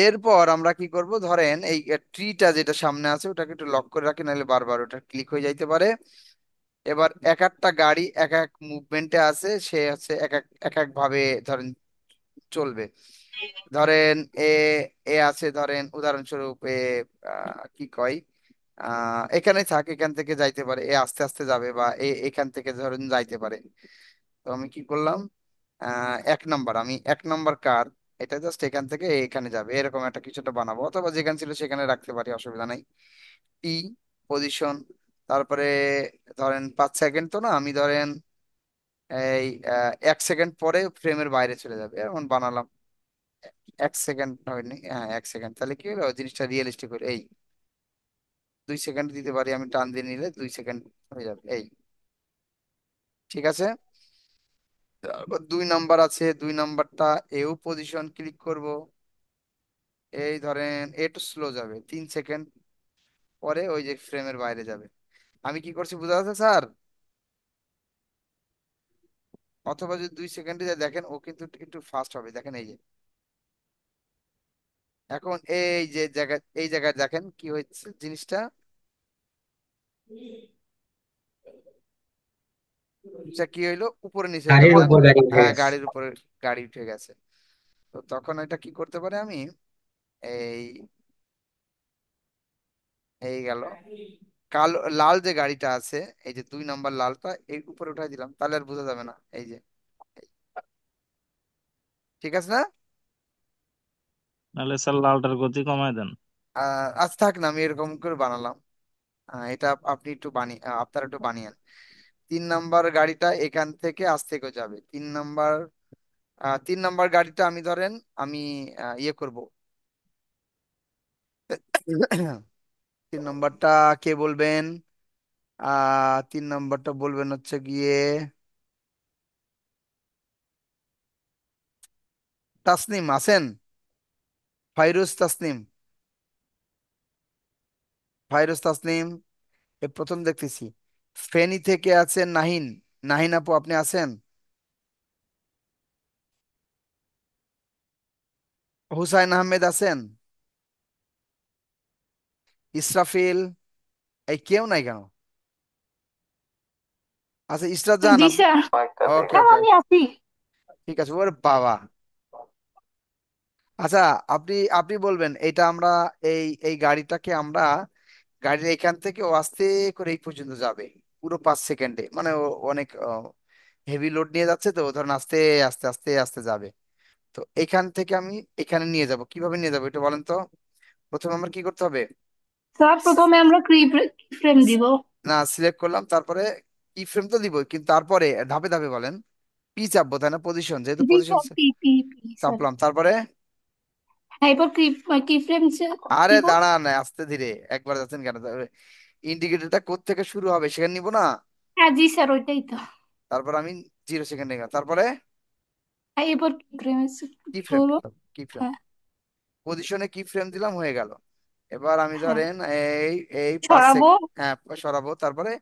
এরপর আমরা কি করব, ধরেন এই ট্রিটা যেটা সামনে আছে ওটাকে একটু লক করে রাখি, নাহলে বারবার ওটা ক্লিক হয়ে যাইতে পারে। এবার এক একটা গাড়ি এক এক মুভমেন্টে আছে, সে আছে এক এক ভাবে ধরেন চলবে। ধরেন এ এ আছে, ধরেন উদাহরণস্বরূপ এ কি কয়, এখানে থাক, এখান থেকে যাইতে পারে, এ আস্তে আস্তে যাবে, বা এখান থেকে ধরেন যাইতে পারে। তো আমি কি করলাম, 1 নাম্বার, আমি 1 নাম্বার কার, এটা জাস্ট এখান থেকে এখানে যাবে, এরকম একটা কিছুটা বানাবো, অথবা যেখানে ছিল সেখানে রাখতে পারি, অসুবিধা নাই। টি পজিশন। তারপরে ধরেন 5 সেকেন্ড তো না, আমি ধরেন এই 1 সেকেন্ড পরে ফ্রেমের বাইরে চলে যাবে, এমন বানালাম। 1 সেকেন্ড হয়নি, হ্যাঁ 1 সেকেন্ড, তাহলে কি হলো জিনিসটা রিয়েলিস্টিক হলো। এই 2 সেকেন্ড দিতে পারি, আমি টান দিয়ে নিলে 2 সেকেন্ড হয়ে যাবে। এই ঠিক আছে। তারপর 2 নাম্বার আছে, 2 নাম্বারটা এও পজিশন ক্লিক করব। এই ধরেন একটু স্লো যাবে, 3 সেকেন্ড পরে ওই যে ফ্রেমের বাইরে যাবে। আমি কি করছি বোঝা যাচ্ছে স্যার? অথবা যদি 2 সেকেন্ডে যায়, দেখেন ও কিন্তু একটু ফাস্ট হবে, দেখেন এই যে। এখন এই যে জায়গায়, এই জায়গায় দেখেন কি হচ্ছে জিনিসটা, জিনিসটা কি হইলো, উপরে নিচে হইলো গাড়ির বুঝলেন? উপর গাড়ি উঠে হ্যাঁ, গেছে। গাড়ির উপরে গাড়ি উঠে গেছে। তো তখন এটা কি করতে পারে আমি, এই এই গেল কালো লাল যে গাড়িটা আছে, এই যে 2 নাম্বার লালটা এই উপরে উঠাই দিলাম, তাহলে আর বোঝা যাবে না, এই যে। ঠিক আছে না? নাহলে স্যার লালটার গতি কমায় দেন। আজ থাক না, আমি এরকম করে বানালাম। এটা আপনি একটু বানিয়ে, আপনারা একটু বানিয়েন। 3 নাম্বার গাড়িটা এখান থেকে আস্তে করে যাবে। 3 নাম্বার, 3 নাম্বার গাড়িটা আমি ধরেন আমি ইয়ে করব। 3 নাম্বারটা কে বলবেন? 3 নাম্বারটা বলবেন হচ্ছে গিয়ে তাসনিম আছেন? ফাইরুজ তাসনিম। ফাইরুজ তাসনিম এ প্রথম দেখতেছি। ফেনী থেকে আছেন নাহিন। নাহিন আপু আপনি আছেন? হুসাইন আহমেদ আছেন? ইসরাফিল? এই কেউ নাই কেন? আচ্ছা ইসরাত জান জি আপনি? স্যার। ওকে স্যার ওকে, আমি আছি। ঠিক আছে। ওরে বাবা। আচ্ছা, আপনি আপনি বলবেন এটা আমরা এই এই গাড়িটাকে আমরা গাড়ির এখান থেকে ও আস্তে করে এই পর্যন্ত যাবে পুরো 5 সেকেন্ডে, মানে ও অনেক হেভি লোড নিয়ে যাচ্ছে, তো ও ধরেন আস্তে আস্তে আস্তে আস্তে যাবে। তো এখান থেকে আমি এখানে নিয়ে যাব, কিভাবে নিয়ে যাবো এটা বলেন তো। প্রথমে আমার কি করতে হবে? স্যার প্রথমে আমরা কি ফ্রেম দিব? না, সিলেক্ট করলাম, তারপরে কি ফ্রেম তো দিব, কিন্তু তারপরে ধাপে ধাপে বলেন। পি চাপবো তাই না, পজিশন, যেহেতু জি position sir, P P P sir. চাপলাম, তারপরে হ্যাঁ, এবার কি ফ্রেম আরে দিব? দাঁড়ান, আস্তে ধীরে, একবার যাচ্ছেন কেন? ইন্ডিকেটরটা কোথা থেকে শুরু হবে সেখানে নিব না। হ্যাঁ জি স্যার, ওইটাই তো। তারপর আমি 0 সেকেন্ডে গেলাম, তারপরে হ্যাঁ, এবার কি ফ্রেম কি ফ্রেম বলবো? দিলাম, কি ফ্রেম, হ্যাঁ পজিশনে কি ফ্রেম দিলাম, হয়ে গেল। এবার আমি হ্যাঁ, ধরেন এই এই পাঁচ ছড়াবো। সেকেন্ড, হ্যাঁ সরাবো, তারপরে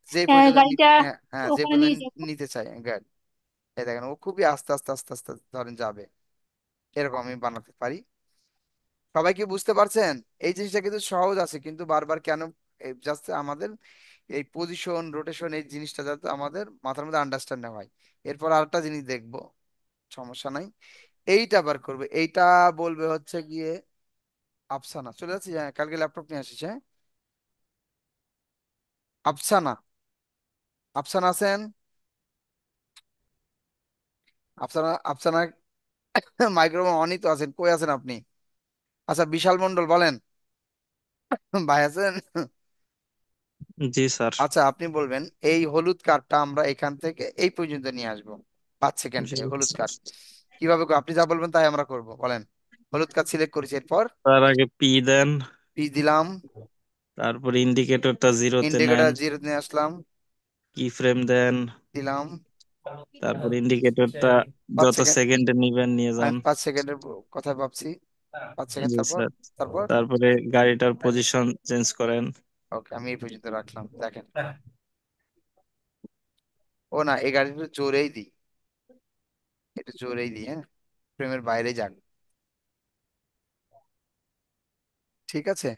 যে পর্যন্ত গাড়িটা হ্যাঁ হ্যাঁ যে ওখানে পর্যন্ত নিয়ে যাবো। নিতে চাই গাড়ি। এই দেখেন ও খুবই আস্তে আস্তে আস্তে আস্তে ধরেন যাবে, এরকম আমি বানাতে পারি। সবাই কি বুঝতে পারছেন? এই জিনিসটা কিন্তু সহজ আছে, কিন্তু বারবার কেন, জাস্ট আমাদের এই পজিশন রোটেশন এই জিনিসটা যাতে আমাদের মাথার মধ্যে আন্ডারস্ট্যান্ড হয়। এরপর আরেকটা জিনিস দেখবো, সমস্যা নাই, এইটা আবার করবে, এইটা বলবে হচ্ছে গিয়ে আফসানা। চলে যাচ্ছি, হ্যাঁ কালকে ল্যাপটপ নিয়ে আসিস, হ্যাঁ। আফসানা, আফসানা আছেন? আফসানা, আফসানা মাইক্রোফোন অনই তো আছেন, কই আছেন আপনি? আচ্ছা বিশাল মন্ডল বলেন, ভাই আছেন? জি স্যার। আচ্ছা আপনি বলবেন এই হলুদ কার্ডটা আমরা এখান থেকে এই পর্যন্ত নিয়ে আসবো, 5 সেকেন্ড জি এই হলুদ স্যার। কার্ড। কিভাবে আপনি যা বলবেন তাই আমরা করব, বলেন। হলুদ কার্ড সিলেক্ট করেছি, এরপর তার আগে পি দেন, পি দিলাম, তারপর ইন্ডিকেটরটা জিরোতে নেন, ইন্ডিকেটর জিরো নিয়ে আসলাম, কি ফ্রেম দেন, দিলাম, তারপর ইন্ডিকেটরটা 5 যত সেকেন্ড, সেকেন্ডে নিবেন নিয়ে আমি যান। 5 সেকেন্ডের কথা ভাবছি, 5 সেকেন্ড, জি তারপর স্যার। তারপর তারপরে গাড়িটার পজিশন চেঞ্জ করেন। ওকে আমি এই পর্যন্ত রাখলাম, দেখেন। ও না, এই গাড়িটা জোরেই দিই, একটু জোরেই দিই, হ্যাঁ, ফ্রেমের বাইরে যাক, ঠিক আছে।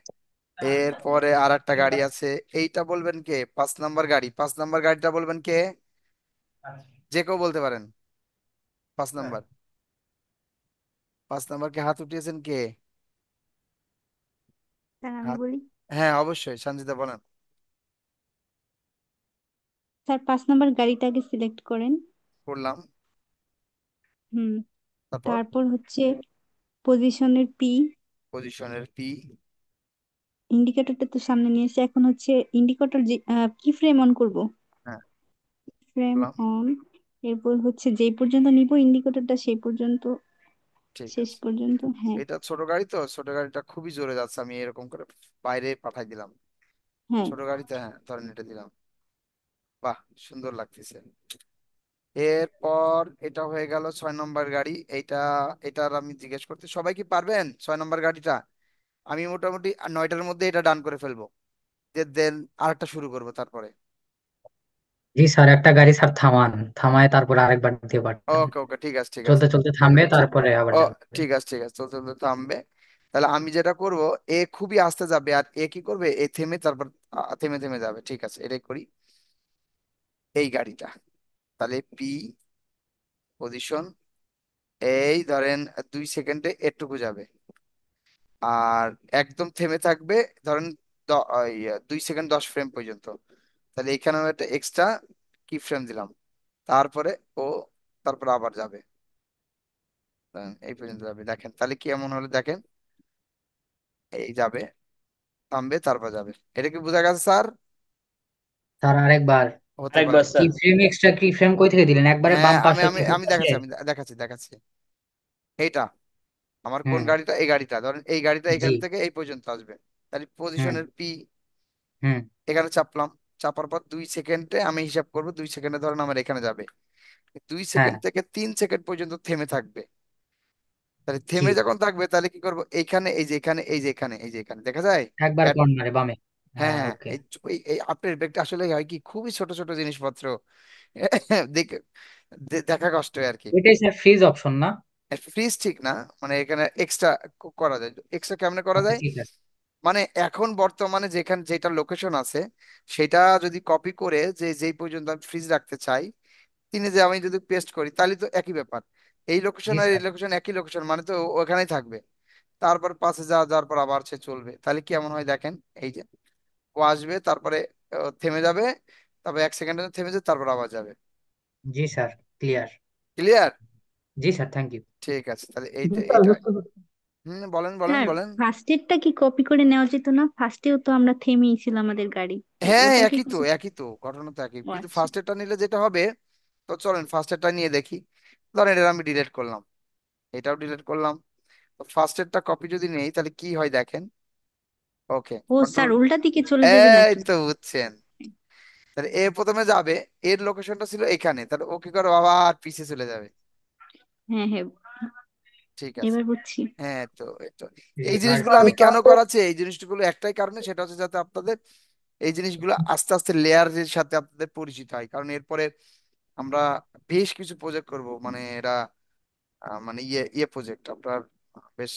এরপরে আর একটা গাড়ি আছে, এইটা বলবেন কে? 5 নাম্বার গাড়ি, 5 নাম্বার গাড়িটা বলবেন কে? যে কেউ বলতে পারেন। 5 নাম্বার, 5 নাম্বারকে হাত উঠিয়েছেন কে? স্যার আমি হাত, বলি। হ্যাঁ অবশ্যই, সঞ্জিতা বলেন। স্যার 5 নম্বর গাড়িটাকে সিলেক্ট করেন। করলাম, হুম। তারপর তারপর হচ্ছে পজিশনের পি। পজিশনের পি, ইন্ডিকেটরটা তো সামনে নিয়ে এসে এখন হচ্ছে ইন্ডিকেটর যে কি ফ্রেম অন করব। হ্যাঁ ফ্রেম করলাম, অন। এরপর হচ্ছে যেই পর্যন্ত নিব ইন্ডিকেটরটা সেই পর্যন্ত, ঠিক শেষ আছে। পর্যন্ত, হ্যাঁ। এটা ছোট গাড়ি তো, ছোট গাড়িটা খুবই জোরে যাচ্ছে, আমি এরকম করে বাইরে পাঠাই দিলাম। হ্যাঁ ছোট গাড়িতে হ্যাঁ ধরেন এটা দিলাম, বাহ সুন্দর লাগতেছে। এরপর এটা হয়ে গেল 6 নম্বর গাড়ি, এইটা, এটার আমি জিজ্ঞেস করতে, সবাই কি পারবেন 6 নম্বর গাড়িটা? আমি মোটামুটি 9টার মধ্যে এটা ডান করে ফেলবো, দেন আরেকটা শুরু করবো তারপরে। জি স্যার, একটা গাড়ি স্যার থামান, থামায় তারপরে আরেকবার দিয়ে পাঠান। ওকে ওকে, ঠিক আছে ঠিক আছে। চলতে চলতে থামবে, তারপরে আবার ও যাবে। ঠিক আছে ঠিক আছে, চলতে চলতে থামবে। তাহলে আমি যেটা করব, এ খুবই আস্তে যাবে, আর এ কি করবে, এ থেমে তারপর থেমে থেমে যাবে, ঠিক আছে এটাই করি। এই গাড়িটা, তাহলে পি, পজিশন, এই ধরেন 2 সেকেন্ডে এটুকু যাবে, আর একদম থেমে থাকবে ধরেন 2 সেকেন্ড 10 ফ্রেম পর্যন্ত। তাহলে এখানেও একটা এক্সট্রা কি ফ্রেম দিলাম, তারপরে ও তারপর আবার যাবে, এই পর্যন্ত যাবে, দেখেন তাহলে কি এমন হলো, দেখেন এই যাবে, থামবে তারপর যাবে। এটা কি বোঝা গেছে স্যার? স্যার আরেকবার। হতে পারে। আরেকবার কি স্যার। ফ্রেম, এক্সট্রা কি ফ্রেম কই থেকে দিলেন? একবারে হ্যাঁ বাম আমি পাশে আমি কিবোর্ড আমি পাশে? দেখাচ্ছি, আমি দেখাচ্ছি দেখাচ্ছি। এইটা আমার কোন হুম। গাড়িটা, এই গাড়িটা ধরেন, এই গাড়িটা জি। এখান থেকে এই পর্যন্ত আসবে, তাহলে হুম পজিশনের পি হুম। এখানে চাপলাম, চাপার পর 2 সেকেন্ডে আমি হিসাব করবো, 2 সেকেন্ডে ধরেন আমার এখানে যাবে, দুই হ্যাঁ। সেকেন্ড থেকে 3 সেকেন্ড পর্যন্ত থেমে থাকবে। তাহলে জি। থেমে যখন থাকবে তাহলে কি করবো, এইখানে এই যে এখানে এই যে এখানে এই যে এখানে দেখা যায়। একবার Add- কর্নারে বামে। হ্যাঁ হ্যাঁ হ্যাঁ, ওকে। এই আপনার ব্যাগটা আসলে হয় কি, খুবই ছোট ছোট জিনিসপত্র দেখে দেখা কষ্ট হয় আর কি। এটাই স্যার ফ্রিজ অপশন না? ফ্রিজ ঠিক না, মানে এখানে এক্সট্রা করা যায়, এক্সট্রা কেমনে করা আচ্ছা যায়, ঠিক আছে। মানে এখন বর্তমানে যেখানে যেটা লোকেশন আছে সেটা যদি কপি করে যে যেই পর্যন্ত আমি ফ্রিজ রাখতে চাই, তিনি যে আমি যদি পেস্ট করি তাহলে তো একই ব্যাপার, এই লোকেশন জি আর এই স্যার। লোকেশন একই লোকেশন, মানে তো ওখানেই থাকবে, তারপর পাশে যাওয়ার পর আবার সে চলবে, তাহলে কি এমন হয় দেখেন, এই যে ও আসবে, তারপরে থেমে যাবে, তারপর 1 সেকেন্ডে থেমে যাবে, তারপর আবার যাবে। জি স্যার, ক্লিয়ার। ক্লিয়ার? জি স্যার, থ্যাংক ইউ। ঠিক আছে, তাহলে জি এইটা স্যার, এটা। বুঝতে পারছি। বলেন বলেন স্যার বলেন। ফার্স্ট এডটা কি কপি করে নেওয়া যেত না? ফার্স্টেও তো আমরা থেমেই ছিল আমাদের গাড়ি, তো হ্যাঁ ওটা কি একই তো, কপি? একই তো, ঘটনা তো একই, ও কিন্তু আচ্ছা। ফার্স্ট এডটা নিলে যেটা হবে, তো চলেন ফার্স্ট এডটা নিয়ে দেখি। ধরেন এটা আমি ডিলিট করলাম, এটাও ডিলিট করলাম। তো ফার্স্ট এডটা কপি যদি নেই তাহলে কি হয় দেখেন। ওকে, ও কন্ট্রোল। স্যার, উল্টা দিকে চলে যাবে এই নাকি? তো বুঝছেন। তাহলে এ প্রথমে যাবে, এর লোকেশনটা ছিল এখানে, তাহলে ও কি করে আবার পিছিয়ে চলে যাবে। হ্যাঁ হ্যাঁ, ঠিক আছে। এবার বুঝছি। হ্যাঁ তো এই রিভার্স। জিনিসগুলো আমি কেন করাচ্ছি, এই জিনিসগুলো একটাই কারণে, সেটা হচ্ছে যাতে আপনাদের এই জিনিসগুলো আস্তে আস্তে লেয়ারের সাথে আপনাদের পরিচিত হয়, কারণ এরপরে আমরা বেশ কিছু প্রজেক্ট করব, মানে এরা মানে ইয়ে ইয়ে প্রজেক্ট আপনার, বেশ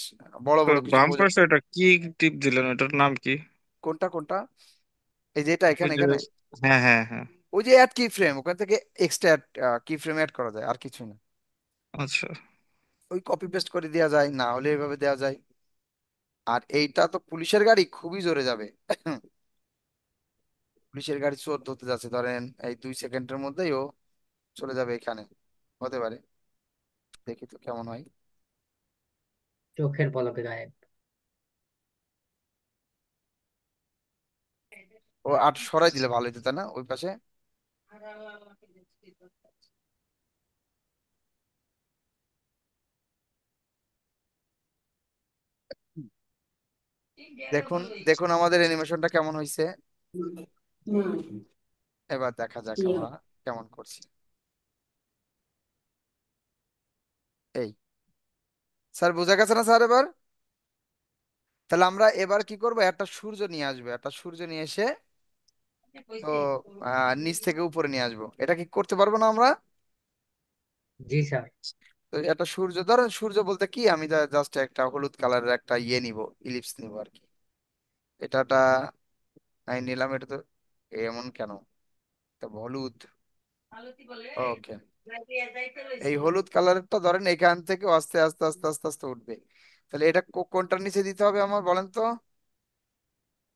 বড় বড় কিছু বাম প্রজেক্ট। পাশে এটা কি টিপ দিলেন, এটার নাম কি? কোনটা কোনটা? এই যে এটা ওই এখানে যে, এখানে হ্যাঁ হ্যাঁ হ্যাঁ। ওই যে অ্যাড কি ফ্রেম, ওখান থেকে এক্সট্রা কি ফ্রেম অ্যাড করা যায়, আর কিছু না। আচ্ছা। ওই কপি পেস্ট করে দেওয়া যায়, না হলে এভাবে দেওয়া যায়। আর এইটা তো পুলিশের গাড়ি, খুবই জোরে যাবে। পুলিশের গাড়ি চোর ধরতে যাচ্ছে, ধরেন এই 2 সেকেন্ডের মধ্যেই ও চলে যাবে এখানে, হতে পারে। দেখি তো কেমন হয়। চোখের পলকে গায়েব। ও আর সরাই দিলে ভালো হতো, তাই না, ওই পাশে। দেখুন দেখুন আমাদের অ্যানিমেশনটা কেমন হয়েছে। এবার দেখা যাক আমরা কেমন করছি। এই, স্যার বোঝা গেছে না স্যার এবার? তাহলে আমরা এবার কি করব, একটা সূর্য নিয়ে আসবে, একটা সূর্য নিয়ে এসে, তো নিচ থেকে উপরে নিয়ে আসবো, এটা কি করতে পারবো না আমরা? জি স্যার। তো একটা সূর্য, ধরেন সূর্য বলতে কি, আমি জাস্ট একটা হলুদ কালারের একটা ইয়ে নিব, ইলিপস নিব আর কি। এটাটা আমি নিলাম, এটা তো এমন কেন, তো হলুদ। ওকে, এই হলুদ কালারটা ধরেন এখান থেকে আস্তে আস্তে আস্তে আস্তে আস্তে উঠবে। তাহলে এটা কোনটার নিচে দিতে হবে আমার, বলেন তো?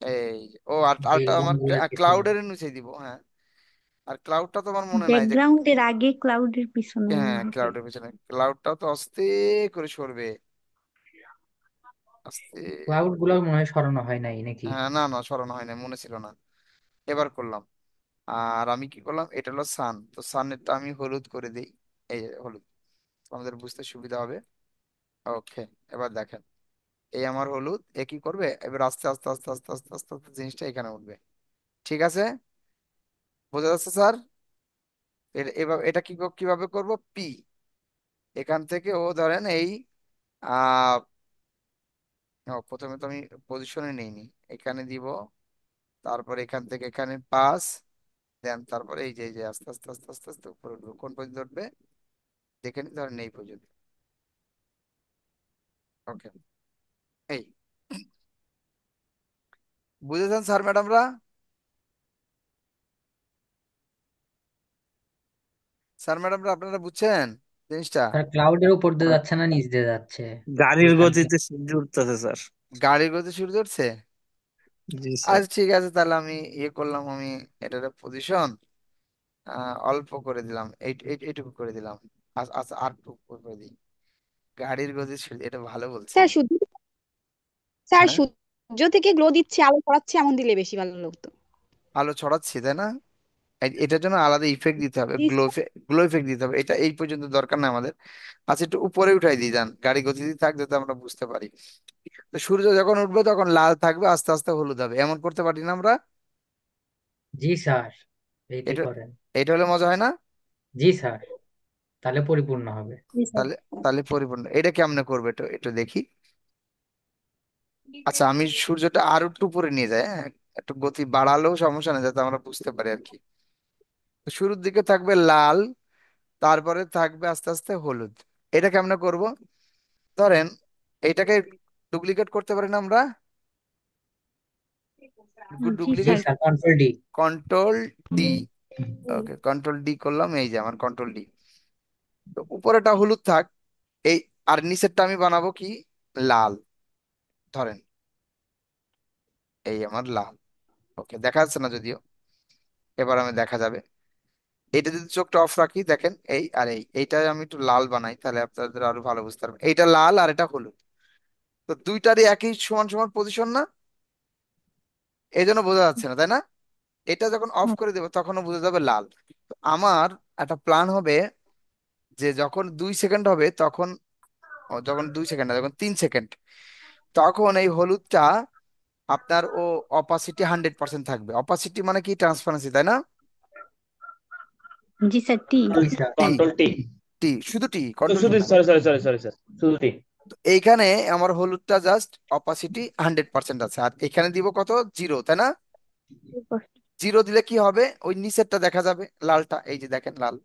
এই, ও আর আরটা আমার ব্যাকগ্রাউন্ডের পিছনে। ক্লাউডের নিচে দিব, হ্যাঁ। আর ক্লাউডটা তো আমার মনে নাই যে, ব্যাকগ্রাউন্ডের আগে, ক্লাউডের পিছনে মনে হ্যাঁ হয় তাই। ক্লাউডের পিছনে, ক্লাউডটাও তো আস্তে করে সরবে, আস্তে। ক্লাউড গুলো মনে হয় সরানো হয় নাই নাকি? হ্যাঁ, না না সরানো হয় না, মনে ছিল না। এবার করলাম। আর আমি কি করলাম, এটা হলো সান, তো সানেরটা আমি হলুদ করে দিই। এই যে হলুদ, আমাদের বুঝতে সুবিধা হবে। ওকে, এবার দেখেন, এই আমার হলুদ, এ কি করবে এবার, আস্তে আস্তে আস্তে আস্তে আস্তে আস্তে আস্তে জিনিসটা এখানে উঠবে। ঠিক আছে, বোঝা যাচ্ছে স্যার? এবার এটা কিভাবে করব, পি, এখান থেকে ও ধরেন এই আহ প্রথমে তো আমি পজিশনে নেইনি, এখানে দিব, তারপর এখান থেকে এখানে পাস, দেন তারপরে এই যে আস্তে আস্তে আস্তে আস্তে আস্তে উপরে উঠবে, কোন পর্যন্ত উঠবে দেখে নি, ধরেন এই পর্যন্ত। ওকে, এই, বুঝেছেন স্যার ম্যাডামরা? স্যার ম্যাডামরা আপনারা বুঝছেন জিনিসটা? স্যার, ক্লাউডের উপর দিয়ে যাচ্ছে না নিচ দিয়ে যাচ্ছে? গাড়ির বুঝলাম কি? গতিতে সূর্য উঠতেছে স্যার। গাড়ির গতি শুরু করছে। জি স্যার। আচ্ছা ঠিক আছে, তাহলে আমি ইয়ে করলাম, আমি এটার পজিশন অল্প করে দিলাম, এইটুকু করে দিলাম। আচ্ছা আচ্ছা, আর একটু উপর করে দিই। গাড়ির গতি এটা ভালো বলছেন। স্যার শুধু, স্যার হ্যাঁ, সূর্য থেকে গ্লো দিচ্ছে, আলো পড়াচ্ছে, এমন দিলে বেশি ভালো লাগতো। আলো ছড়াচ্ছি তাই না? এটার জন্য আলাদা ইফেক্ট দিতে হবে, জি স্যার। গ্লো ইফেক্ট দিতে হবে, এটা এই পর্যন্ত দরকার না আমাদের। আচ্ছা একটু উপরে উঠাই দিই যান, গাড়ি গতিতে থাক যাতে আমরা বুঝতে পারি। তো সূর্য যখন উঠবে তখন লাল থাকবে, আস্তে আস্তে হলুদ হবে, এমন করতে পারি না আমরা? জি স্যার, এইটাই এটা করেন। এটা হলে মজা হয় না? জি স্যার, তাহলে পরিপূর্ণ হবে। জি স্যার। তাহলে তাহলে পরিপূর্ণ, এটা কেমনে করবে, একটু একটু দেখি। আচ্ছা আমি সূর্যটা আরো একটু উপরে নিয়ে যাই, হ্যাঁ, একটু গতি বাড়ালেও সমস্যা নেই, যাতে আমরা বুঝতে পারি আর কি। তো শুরুর দিকে থাকবে লাল, তারপরে থাকবে আস্তে আস্তে হলুদ। এটা কেমনে করব, ধরেন এইটাকে ডুপ্লিকেট করতে পারি না আমরা? জি জি duplicate, sir. Sir, control D. Control D. Okay, control D করলাম, এই যে আমার কন্ট্রোল ডি। তো উপরেটা হলুদ থাক, এই, আর নিচেরটা আমি বানাবো কি, লাল, ধরেন এই আমার লাল। ওকে, দেখা যাচ্ছে না যদিও, এবার আমি দেখা যাবে। এটা যদি চোখটা অফ রাখি, দেখেন এই আর এইটা আমি একটু লাল বানাই, তাহলে আপনাদের আরো ভালো বুঝতে পারবেন। এইটা লাল আর এটা হলুদ, তো দুইটারই একই সমান সমান পজিশন না, এই জন্য বোঝা যাচ্ছে না, তাই না? এটা যখন অফ করে দেবো তখনও বোঝা যাবে লাল। তো আমার একটা প্ল্যান হবে যে যখন 2 সেকেন্ড হবে তখন, যখন 2 সেকেন্ড না, যখন 3 সেকেন্ড, তখন এই হলুদটা আপনার ও অপাসিটি 100% থাকবে। অপাসিটি মানে কি? ট্রান্সপারেন্সি, তাই না? জি স্যার, টি। জি স্যার। টি, কন্ট্রোল টি। টি, শুধু টি, কন্ট্রোল টি শুধু না। Sorry sorry sorry sorry sir, শুধু টি। তো এইখানে আমার হলুদটা জাস্ট অপাসিটি 100% আছে, আর এখানে দিব কত? 0, তাই না? 0 দিলে কি হবে? ওই নিচেরটা দেখা যাবে, লালটা, এই যে দেখেন লাল।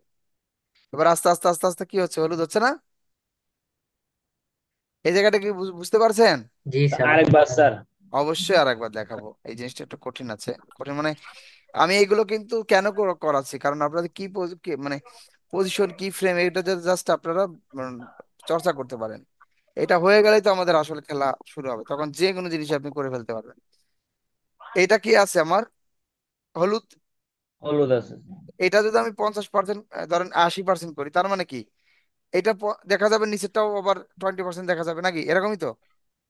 এবার আস্তে আস্তে আস্তে আস্তে কি হচ্ছে? হলুদ হচ্ছে না? এই জায়গাটা কি বুঝতে পারছেন? জি স্যার। আরেকবার স্যার। অবশ্যই আর একবার দেখাবো, এই জিনিসটা একটু কঠিন আছে, কঠিন মানে আমি এইগুলো কিন্তু কেন করাচ্ছি, কারণ আপনাদের কি মানে পজিশন কি ফ্রেম, এটা জাস্ট আপনারা উম, চর্চা করতে পারেন। এটা হয়ে গেলেই তো আমাদের আসলে খেলা শুরু হবে, তখন যে কোনো জিনিস আপনি করে ফেলতে পারবেন। এটা কি আছে আমার? হলুদ। হলুদ আছে। এটা যদি আমি 50%, ধরেন 80% করি, তার মানে কি? এটা দেখা যাবে, নিচেরটাও আবার 20% দেখা যাবে, নাকি এরকমই তো?